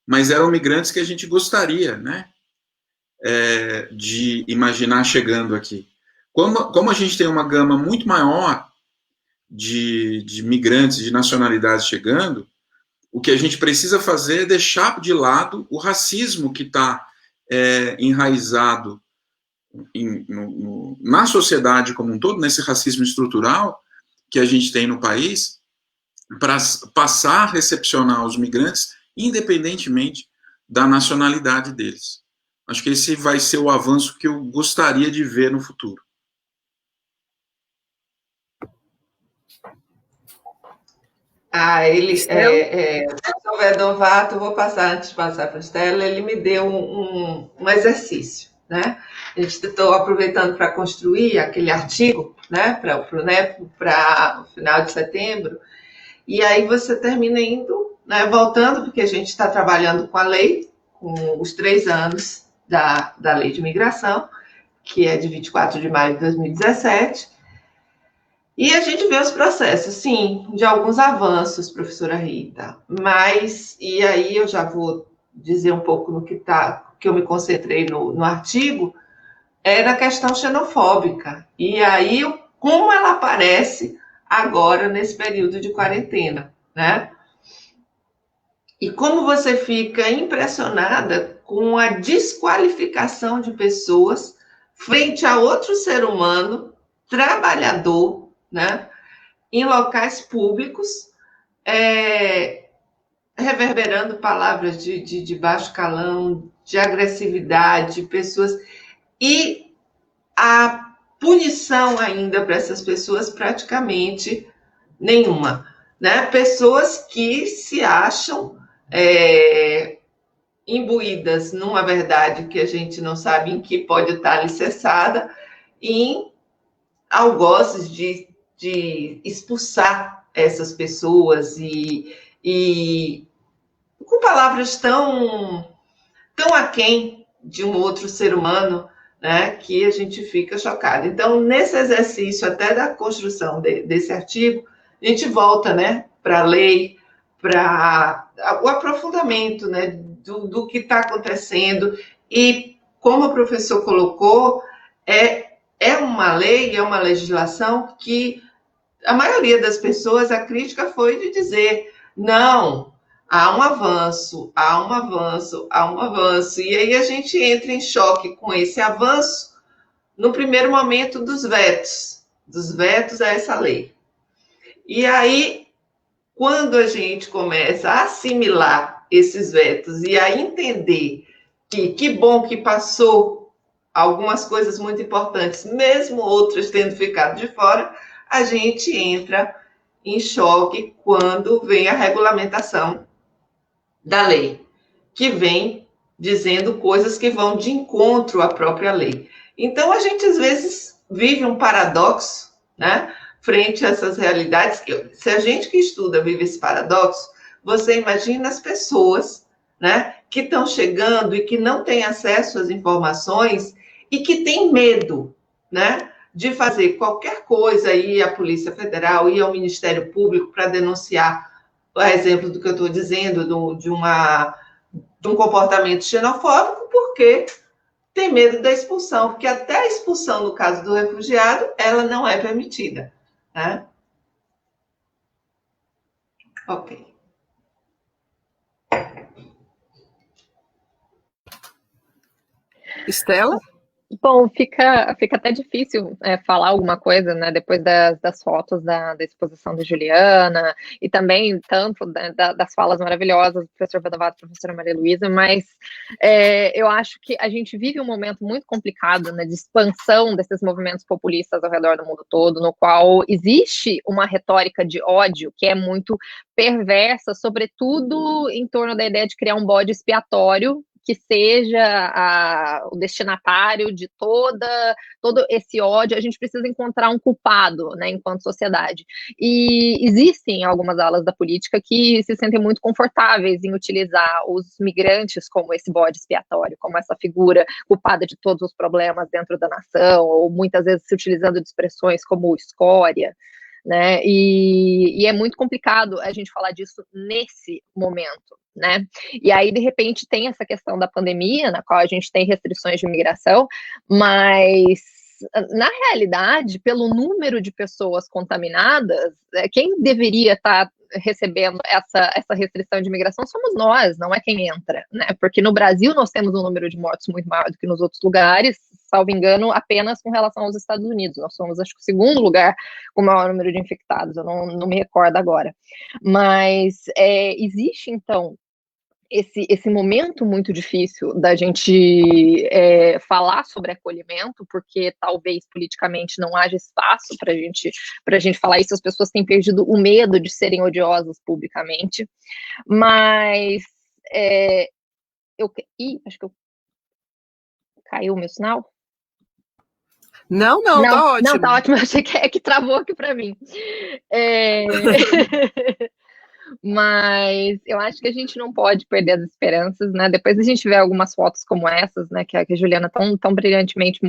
Speaker 3: Mas eram migrantes que a gente gostaria, né, de imaginar chegando aqui. Como a gente tem uma gama muito maior de migrantes, de nacionalidades chegando, o que a gente precisa fazer é deixar de lado o racismo que está enraizado na sociedade como um todo, nesse racismo estrutural que a gente tem no país, para passar a recepcionar os migrantes, independentemente da nacionalidade deles. Acho que esse vai ser o avanço que eu gostaria de ver no futuro.
Speaker 2: O Vedovato, vou passar, antes de passar para a Estela, ele me deu um exercício, né? A gente estou aproveitando para construir aquele artigo, né, para o final de setembro, e aí você termina indo, né, voltando, porque a gente está trabalhando com a lei, com os 3 anos da Lei de Imigração, que é de 24 de maio de 2017, e a gente vê os processos, sim, de alguns avanços, professora Rita, mas, e aí eu já vou dizer um pouco no que eu me concentrei no artigo, na questão xenofóbica, e aí como ela aparece agora nesse período de quarentena, né? E como você fica impressionada com a desqualificação de pessoas frente a outro ser humano, trabalhador, né, em locais públicos, reverberando palavras de baixo calão, de agressividade, pessoas. E a punição ainda para essas pessoas praticamente nenhuma. Né? Pessoas que se acham imbuídas numa verdade que a gente não sabe em que pode estar alicerçada, em algozes de expulsar essas pessoas e com palavras tão aquém de um outro ser humano, né, que a gente fica chocado. Então, nesse exercício até da construção desse artigo, a gente volta, né, para a lei, para o aprofundamento, né, do que está acontecendo. E, como o professor colocou, é uma lei, é uma legislação que a maioria das pessoas, a crítica foi de dizer, não, há um avanço, há um avanço, há um avanço. E aí a gente entra em choque com esse avanço no primeiro momento dos vetos a essa lei. E aí, quando a gente começa a assimilar esses vetos e a entender que bom que passou algumas coisas muito importantes, mesmo outras tendo ficado de fora, a gente entra em choque quando vem a regulamentação da lei, que vem dizendo coisas que vão de encontro à própria lei. Então, a gente, às vezes, vive um paradoxo, né, frente a essas realidades. Se a gente que estuda vive esse paradoxo, você imagina as pessoas, né, que estão chegando e que não têm acesso às informações e que têm medo, né, de fazer qualquer coisa, ir à Polícia Federal, ir ao Ministério Público para denunciar, por exemplo, do que eu estou dizendo, de um comportamento xenofóbico, porque tem medo da expulsão, porque até a expulsão, no caso do refugiado, ela não é permitida. Né? Ok.
Speaker 1: Estela?
Speaker 4: Bom, fica até difícil falar alguma coisa, né, depois das fotos da exposição da Juliana, e também tanto das falas maravilhosas do professor Vadavato e da professora Maria Luísa, mas eu acho que a gente vive um momento muito complicado, né, de expansão desses movimentos populistas ao redor do mundo todo, no qual existe uma retórica de ódio que é muito perversa, sobretudo em torno da ideia de criar um bode expiatório que seja o destinatário de todo esse ódio. A gente precisa encontrar um culpado, né, enquanto sociedade. E existem algumas alas da política que se sentem muito confortáveis em utilizar os migrantes como esse bode expiatório, como essa figura culpada de todos os problemas dentro da nação, ou muitas vezes se utilizando de expressões como escória, né? E é muito complicado a gente falar disso nesse momento, né? E aí, de repente, tem essa questão da pandemia, na qual a gente tem restrições de imigração, mas na realidade, pelo número de pessoas contaminadas, quem deveria estar recebendo essa restrição de imigração somos nós, não é quem entra, né? Porque no Brasil nós temos um número de mortos muito maior do que nos outros lugares, salvo engano, apenas com relação aos Estados Unidos. Nós somos, acho que, o segundo lugar com o maior número de infectados, eu não me recordo agora. Mas existe, então, esse momento muito difícil da gente falar sobre acolhimento, porque talvez politicamente não haja espaço para a gente falar isso. As pessoas têm perdido o medo de serem odiosas publicamente, mas acho que caiu o meu sinal.
Speaker 1: Não, tá ótimo.
Speaker 4: Não, tá ótimo, achei que travou aqui para mim. Mas eu acho que a gente não pode perder as esperanças, né? Depois a gente vê algumas fotos como essas, né, que a Juliana tão brilhantemente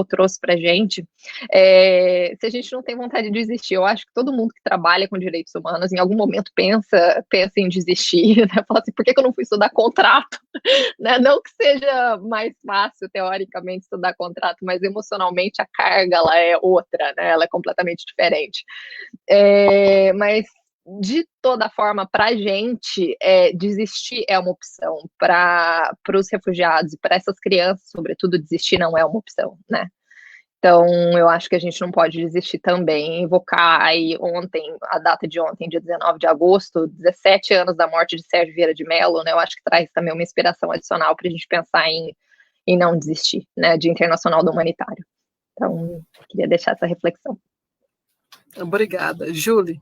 Speaker 4: trouxe pra gente. Se a gente não tem vontade de desistir, eu acho que todo mundo que trabalha com direitos humanos em algum momento pensa em desistir, né? Fala assim, por que eu não fui estudar contrato? Né? Não que seja mais fácil, teoricamente, estudar contrato, mas emocionalmente a carga ela é outra, né? Ela é completamente diferente. Mas de toda forma, para a gente, desistir é uma opção. Para os refugiados e para essas crianças, sobretudo, desistir não é uma opção, né? Então, eu acho que a gente não pode desistir também, invocar aí ontem, a data de ontem, dia 19 de agosto, 17 anos da morte de Sérgio Vieira de Mello, né? Eu acho que traz também uma inspiração adicional para a gente pensar em não desistir, né? Dia Internacional do Humanitário. Então, queria deixar essa reflexão.
Speaker 1: Obrigada. Júlia?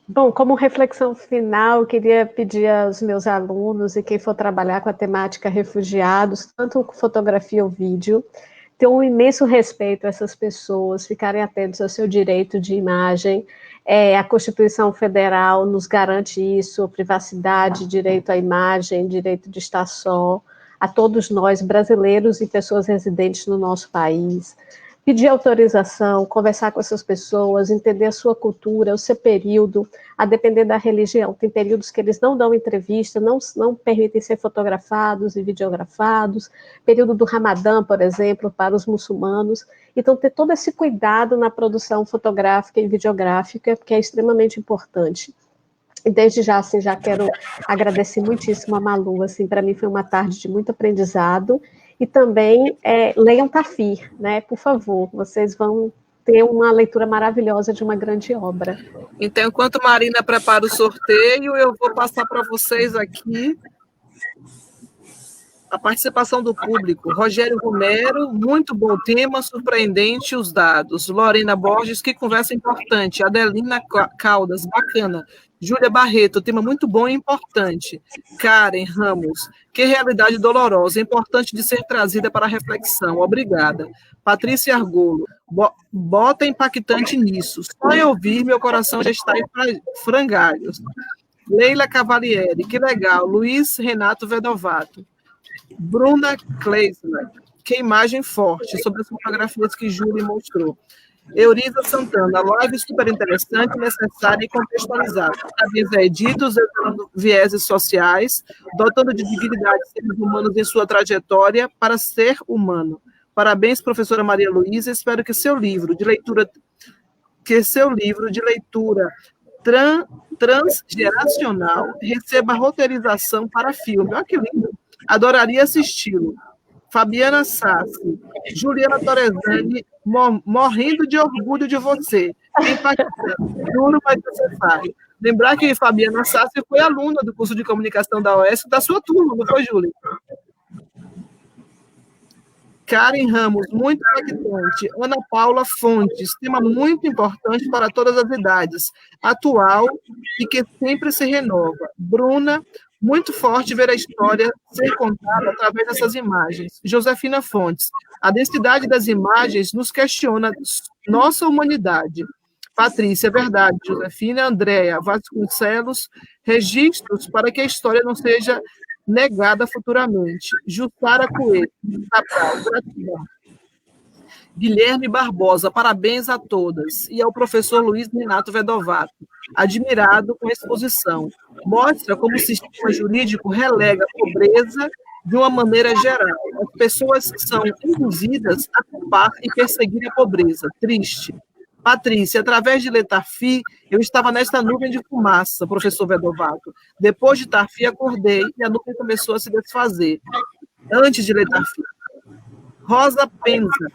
Speaker 5: Bom, como reflexão final, eu queria pedir aos meus alunos e quem for trabalhar com a temática refugiados, tanto fotografia ou vídeo, ter um imenso respeito a essas pessoas, ficarem atentos ao seu direito de imagem. A Constituição Federal nos garante isso, privacidade, direito à imagem, direito de estar só, a todos nós, brasileiros e pessoas residentes no nosso país. Pedir autorização, conversar com essas pessoas, entender a sua cultura, o seu período, a depender da religião. Tem períodos que eles não dão entrevista, não permitem ser fotografados e videografados, período do Ramadã, por exemplo, para os muçulmanos. Então, ter todo esse cuidado na produção fotográfica e videográfica, que é extremamente importante. E desde já, assim, já quero agradecer muitíssimo a Malu, assim, para mim foi uma tarde de muito aprendizado. E também leiam Tafir, né? Por favor, vocês vão ter uma leitura maravilhosa de uma grande obra.
Speaker 1: Então, enquanto Marina prepara o sorteio, eu vou passar para vocês aqui a participação do público. Rogério Romero, muito bom tema, surpreendente os dados. Lorena Borges, que conversa importante. Adelina Caldas, bacana. Júlia Barreto, tema muito bom e importante. Karen Ramos, que realidade dolorosa, importante de ser trazida para a reflexão. Obrigada. Patrícia Argolo, bota impactante nisso. Só em ouvir, meu coração já está em frangalhos. Leila Cavalieri, que legal. Luiz Renato Vedovato. Bruna Kleisler, que imagem forte sobre as fotografias que Júlia mostrou. Euriza Santana, live super interessante, necessária e contextualizada. Parabéns a Editos, usando vieses sociais, dotando de dignidade seres humanos em sua trajetória para ser humano. Parabéns, professora Maria Luísa, espero que seu livro de leitura transgeracional receba roteirização para filme. Olha que lindo! Adoraria assisti-lo. Fabiana Sassi, Juliana Torresani, morrendo de orgulho de você. Impactante, duro, mas necessário. Lembrar que Fabiana Sassi foi aluna do curso de comunicação da UESC, da sua turma, não foi, Júlia? Karen Ramos, muito impactante. Ana Paula Fontes, tema muito importante para todas as idades, atual e que sempre se renova. Bruna, muito forte ver a história ser contada através dessas imagens. Josefina Fontes, a densidade das imagens nos questiona nossa humanidade. Patrícia, verdade. Josefina, Andréa Vasconcelos, registros para que a história não seja negada futuramente. Jussara Coelho, Cabral, gratidão. Guilherme Barbosa, parabéns a todas. E ao professor Luiz Renato Vedovato, admirado com a exposição. Mostra como o sistema jurídico relega a pobreza de uma maneira geral. As pessoas são induzidas a culpar e perseguir a pobreza. Triste. Patrícia, através de ler Tafir, eu estava nesta nuvem de fumaça, professor Vedovato. Depois de Tafir, acordei e a nuvem começou a se desfazer. Antes de ler Tafir. Rosa Penza,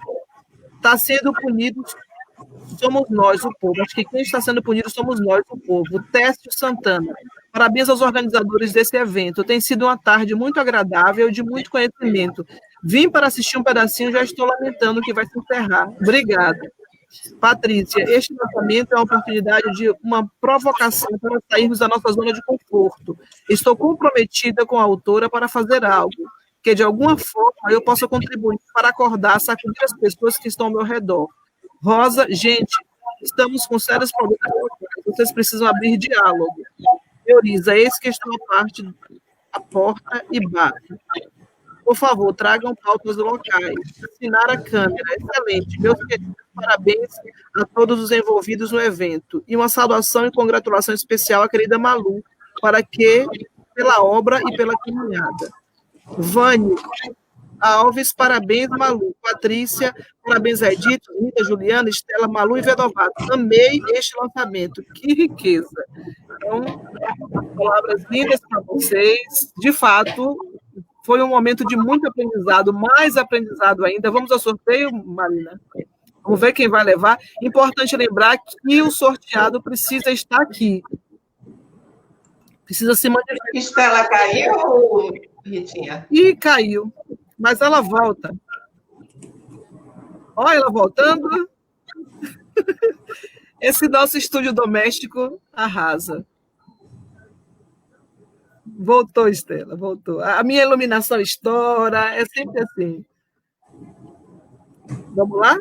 Speaker 1: está sendo punido somos nós, o povo. Acho que quem está sendo punido somos nós, o povo. Técio Santana, parabéns aos organizadores desse evento. Tem sido uma tarde muito agradável, de muito conhecimento. Vim para assistir um pedacinho, já estou lamentando que vai se encerrar. Obrigada. Patrícia, este lançamento é uma oportunidade de uma provocação para sairmos da nossa zona de conforto. Estou comprometida com a autora para fazer algo que, de alguma forma, eu possa contribuir para acordar, sacudir as pessoas que estão ao meu redor. Rosa, gente, estamos com sérios problemas, vocês precisam abrir diálogo. Euriza, eis que estou à porta e bate. Por favor, tragam pautas locais. Assinar a câmera, excelente. Meus queridos, parabéns a todos os envolvidos no evento. E uma saudação e congratulação especial à querida Malu, pela obra e pela caminhada. Vânia Alves, parabéns, Malu. Patrícia, parabéns a Edito, Rita, Juliana, Estela, Malu e Vedovato. Amei este lançamento. Que riqueza. Então, palavras lindas para vocês. De fato, Foi um momento de muito aprendizado, mais aprendizado ainda. Vamos ao sorteio, Marina? Vamos ver quem vai levar. Importante lembrar que o sorteado precisa estar aqui. Precisa se manifestar.
Speaker 2: Estela caiu, Ritinha?
Speaker 1: Ih, caiu. Mas ela volta. Olha ela voltando. Esse nosso estúdio doméstico arrasa. Voltou, Estela, voltou. A minha iluminação estoura, é sempre assim. Vamos lá?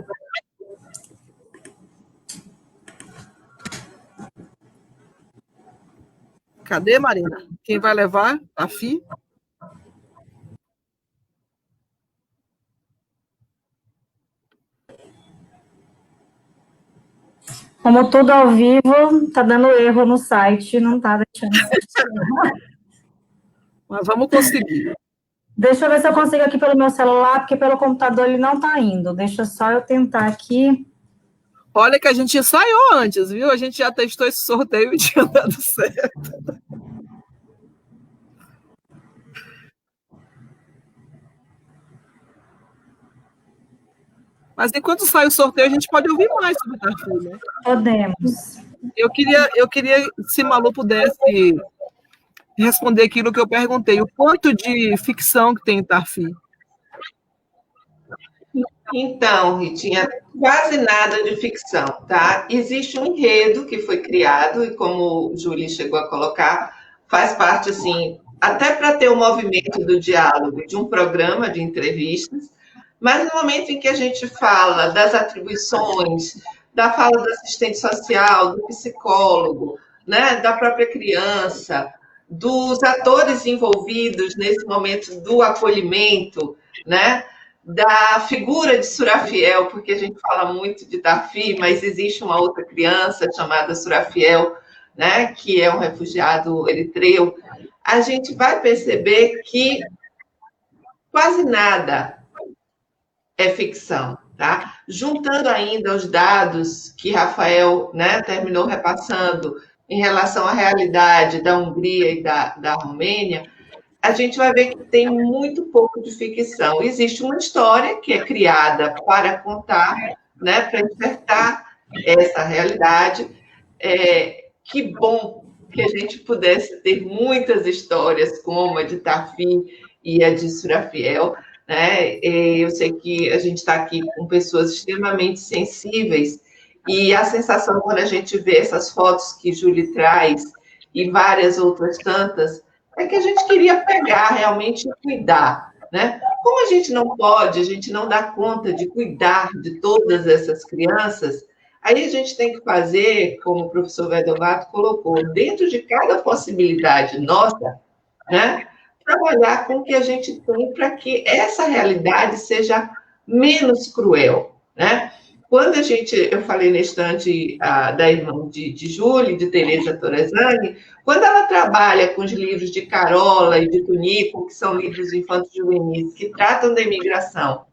Speaker 1: Cadê, Marina? Quem vai levar? A Fi?
Speaker 6: Como tudo ao vivo, tá dando erro no site, não tá deixando.
Speaker 1: Mas vamos conseguir.
Speaker 6: Deixa eu ver se eu consigo aqui pelo meu celular, porque pelo computador ele não tá indo. Deixa só eu tentar aqui.
Speaker 1: Olha que a gente ensaiou antes, viu? A gente já testou esse sorteio e tinha dado certo. Mas enquanto sai o sorteio, a gente pode ouvir mais sobre Tarfim, né?
Speaker 6: Podemos.
Speaker 1: Eu queria, se Malu pudesse responder aquilo que eu perguntei. O quanto de ficção que tem em Tarfim?
Speaker 2: Então, Ritinha, quase nada de ficção, tá? Existe um enredo que foi criado e, como o Júlio chegou a colocar, faz parte, assim, até para ter o movimento do diálogo de um programa de entrevistas, mas no momento em que a gente fala das atribuições, da fala do assistente social, do psicólogo, né, da própria criança, dos atores envolvidos nesse momento do acolhimento, né, da figura de Surafiel, porque a gente fala muito de Tarfim, mas existe uma outra criança chamada Surafiel, né, que é um refugiado eritreu, a gente vai perceber que quase nada é ficção, tá? Juntando ainda os dados que Rafael, né, terminou repassando em relação à realidade da Hungria e da Romênia, a gente vai ver que tem muito pouco de ficção. Existe uma história que é criada para contar, né, para despertar essa realidade. Que bom que a gente pudesse ter muitas histórias como a de Tarfim e a de Surafiel, né? Eu sei que a gente está aqui com pessoas extremamente sensíveis e a sensação quando a gente vê essas fotos que Júlia traz e várias outras tantas, é que a gente queria pegar realmente e cuidar, né? Como a gente não pode, a gente não dá conta de cuidar de todas essas crianças, aí a gente tem que fazer, como o professor Vedovato colocou, dentro de cada possibilidade nossa, né? Trabalhar com o que a gente tem para que essa realidade seja menos cruel, né? Quando eu falei na estante da irmã de Júlia, de Teresa Torresani, quando ela trabalha com os livros de Carola e de Tunico, que são livros infantos juvenis, que tratam da imigração,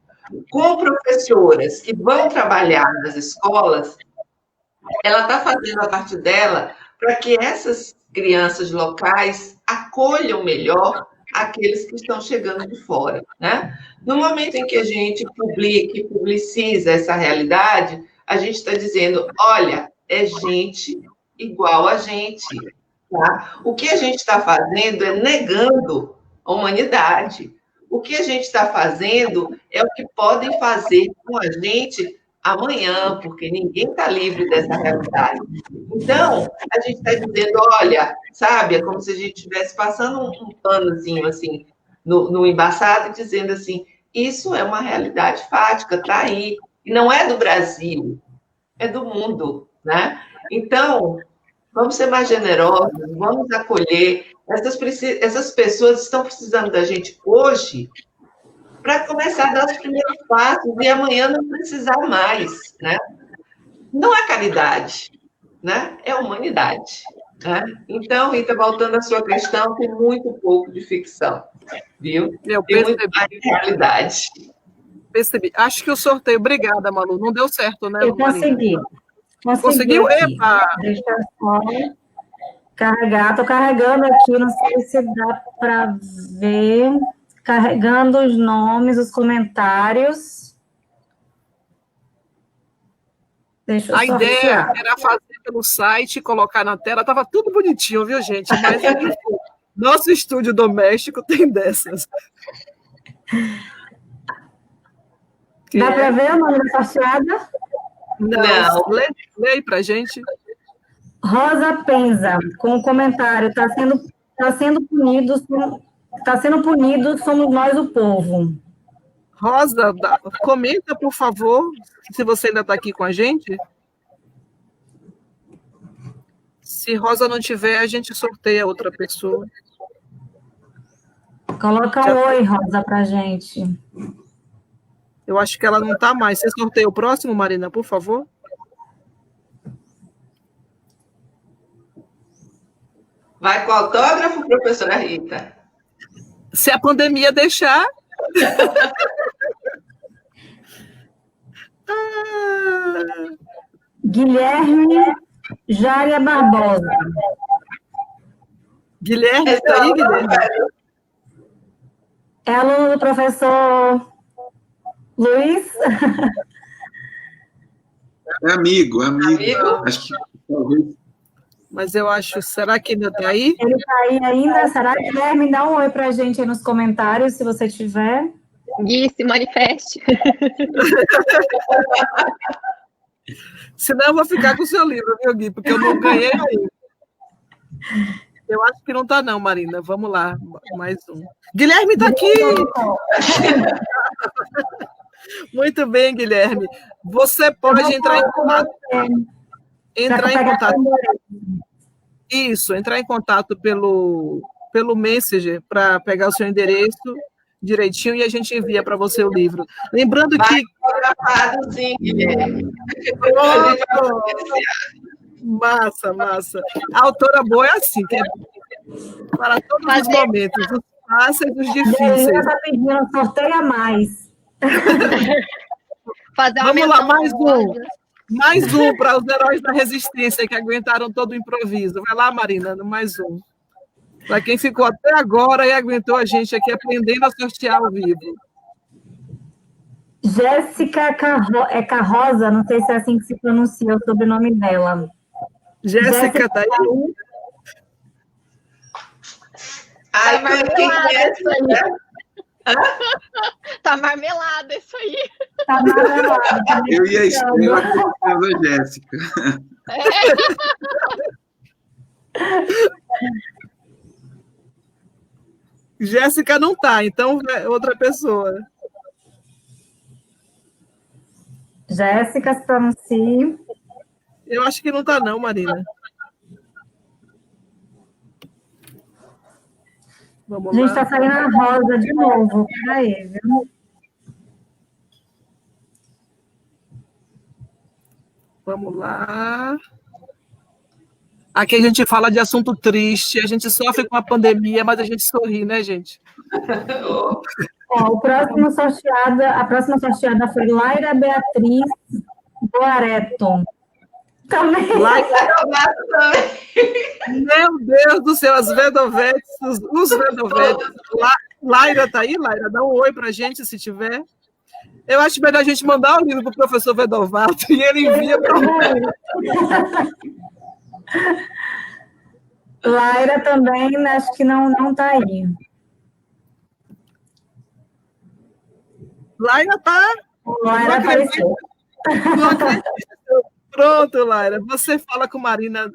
Speaker 2: com professoras que vão trabalhar nas escolas, ela está fazendo a parte dela para que essas crianças locais acolham melhor aqueles que estão chegando de fora, né? No momento em que a gente publica e publiciza essa realidade, a gente está dizendo, olha, é gente igual a gente, tá? O que a gente está fazendo é negando a humanidade. O que a gente está fazendo é o que podem fazer com a gente amanhã, porque ninguém está livre dessa realidade. Então, a gente está dizendo, olha, sabe, é como se a gente estivesse passando um panozinho, assim, no embaçado, e dizendo assim, isso é uma realidade fática, está aí, e não é do Brasil, é do mundo, né? Então, vamos ser mais generosos, vamos acolher, essas pessoas estão precisando da gente hoje, para começar a dar os primeiros passos e amanhã não precisar mais, né? Não é caridade, né? É humanidade, né? Então, Rita, voltando à sua questão, tem muito pouco de ficção, viu? Tem muito mais de realidade.
Speaker 1: Percebi. Acho que o sorteio, obrigada, Malu, não deu certo, né?
Speaker 6: Eu consegui.
Speaker 1: Conseguiu?
Speaker 6: Aqui.
Speaker 1: Epa!
Speaker 6: Deixa eu só carregar. Estou carregando aqui, não sei se dá para ver. carregando os nomes, os comentários. Deixa eu
Speaker 1: A ideia
Speaker 6: sortear.
Speaker 1: era fazer pelo site, colocar na tela, estava tudo bonitinho, viu, gente? Mas enfim, nosso estúdio doméstico tem dessas.
Speaker 6: Dá para ver o nome da sorteada?
Speaker 2: Não.
Speaker 1: Lê aí pra gente.
Speaker 6: Rosa Penza, com o comentário, está sendo punido, somos nós o povo.
Speaker 1: Rosa, comenta, por favor, se você ainda está aqui com a gente. Se Rosa não tiver, a gente sorteia outra pessoa.
Speaker 6: Coloca um oi, Rosa, pra gente.
Speaker 1: Eu acho que ela não está mais. Você sorteia o próximo, Marina, por favor?
Speaker 2: Vai com o autógrafo, professora Rita?
Speaker 1: Se a pandemia deixar.
Speaker 6: Guilherme Jária Barbosa.
Speaker 1: Guilherme, está aí, Guilherme?
Speaker 6: É aluno do professor Luiz?
Speaker 3: É amigo.
Speaker 2: Amigo?
Speaker 3: Acho que talvez.
Speaker 1: Mas eu acho, será que ainda está aí?
Speaker 6: Ele está aí ainda? Será? Guilherme, dá um oi para a gente aí nos comentários, se você tiver.
Speaker 4: Gui, se manifeste.
Speaker 1: Senão eu vou ficar com o seu livro, viu, Gui? Porque eu não ganhei ainda. Eu acho que não está não, Marina. Vamos lá, mais um. Guilherme está aqui! Muito bem, Guilherme. Você pode entrar em contato. Entrar em contato pelo Messenger para pegar o seu endereço direitinho e a gente envia para você o livro. Lembrando que...
Speaker 2: Fotografado, sim, Guilherme.
Speaker 1: Massa. A autora boa é assim, que é para todos os momentos, os fáceis e os difíceis.
Speaker 6: Está pedindo, sorteia mais.
Speaker 1: Vamos lá, mais um para os heróis da resistência que aguentaram todo o improviso. Vai lá, Marina, mais um. Para quem ficou até agora e aguentou a gente aqui aprendendo a sortear ao vivo.
Speaker 6: Jéssica Carroza, não sei se é assim que se pronuncia o sobrenome dela.
Speaker 1: Jéssica, tá aí?
Speaker 2: Ai,
Speaker 4: Tá marmelado isso aí.
Speaker 6: Tá marmelado.
Speaker 3: Eu ia escrever a Jéssica.
Speaker 1: Jéssica não tá, então é outra pessoa.
Speaker 6: Jéssica, se pronuncie.
Speaker 1: Eu acho que não tá não, Marina. Vamos
Speaker 6: A gente
Speaker 1: lá.
Speaker 6: está saindo a Rosa de novo. Peraí, viu?
Speaker 1: Vamos lá. Aqui a gente fala de assunto triste, a gente sofre com a pandemia, mas a gente sorri, né, gente?
Speaker 6: A próxima sorteada foi Laira Beatriz Boareto. Também.
Speaker 1: Meu Deus do céu, as vedovetes, os vedovetes. Laira tá aí, Laira? Dá um oi pra gente, se tiver. Eu acho melhor a gente mandar o livro pro professor Vedovato e ele envia para
Speaker 6: Laira também, acho que não tá aí.
Speaker 1: Laira tá.
Speaker 6: Laira apareceu.
Speaker 1: Não acredito. Pronto, Laira. Você fala com Marina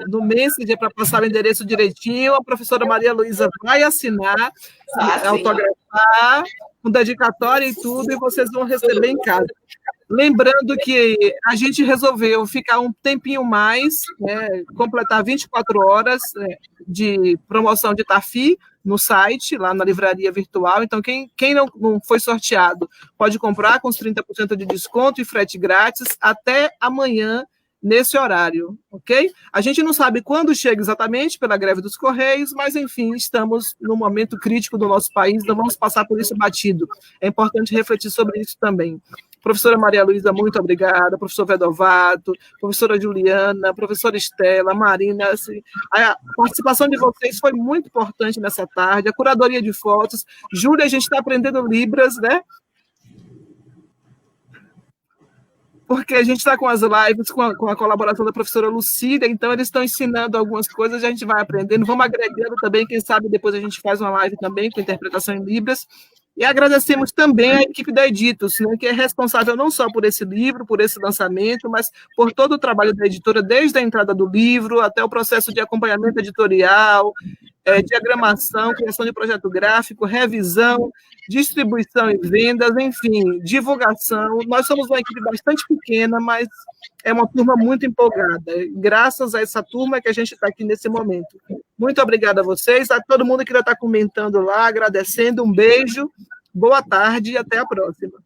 Speaker 1: no Messenger para passar o endereço direitinho. A professora Maria Luísa vai assinar, autografar, com dedicatória e tudo, e vocês vão receber em casa. Lembrando que a gente resolveu ficar um tempinho mais, completar 24 horas de promoção de Tafi no site, lá na livraria virtual. Então, quem não foi sorteado pode comprar com os 30% de desconto e frete grátis até amanhã, nesse horário, ok? A gente não sabe quando chega exatamente pela greve dos Correios, mas, enfim, estamos num momento crítico do nosso país, não vamos passar por isso batido. É importante refletir sobre isso também. Professora Maria Luísa, muito obrigada. Professor Vedovato, professora Juliana, professora Estela, Marina. Assim, a participação de vocês foi muito importante nessa tarde. A curadoria de fotos. Júlia, a gente está aprendendo Libras, né? Porque a gente está com as lives, com a colaboração da professora Lucília, então eles estão ensinando algumas coisas, a gente vai aprendendo, vamos agregando também, quem sabe depois a gente faz uma live também com interpretação em Libras. E agradecemos também a equipe da Editus, né, que é responsável não só por esse livro, por esse lançamento, mas por todo o trabalho da editora, desde a entrada do livro até o processo de acompanhamento editorial, diagramação, criação de projeto gráfico, revisão, distribuição e vendas, enfim, divulgação. Nós somos uma equipe bastante pequena, mas é uma turma muito empolgada. Graças a essa turma que a gente está aqui nesse momento. Muito obrigada a vocês, a todo mundo que ainda está comentando lá, agradecendo, um beijo, boa tarde e até a próxima.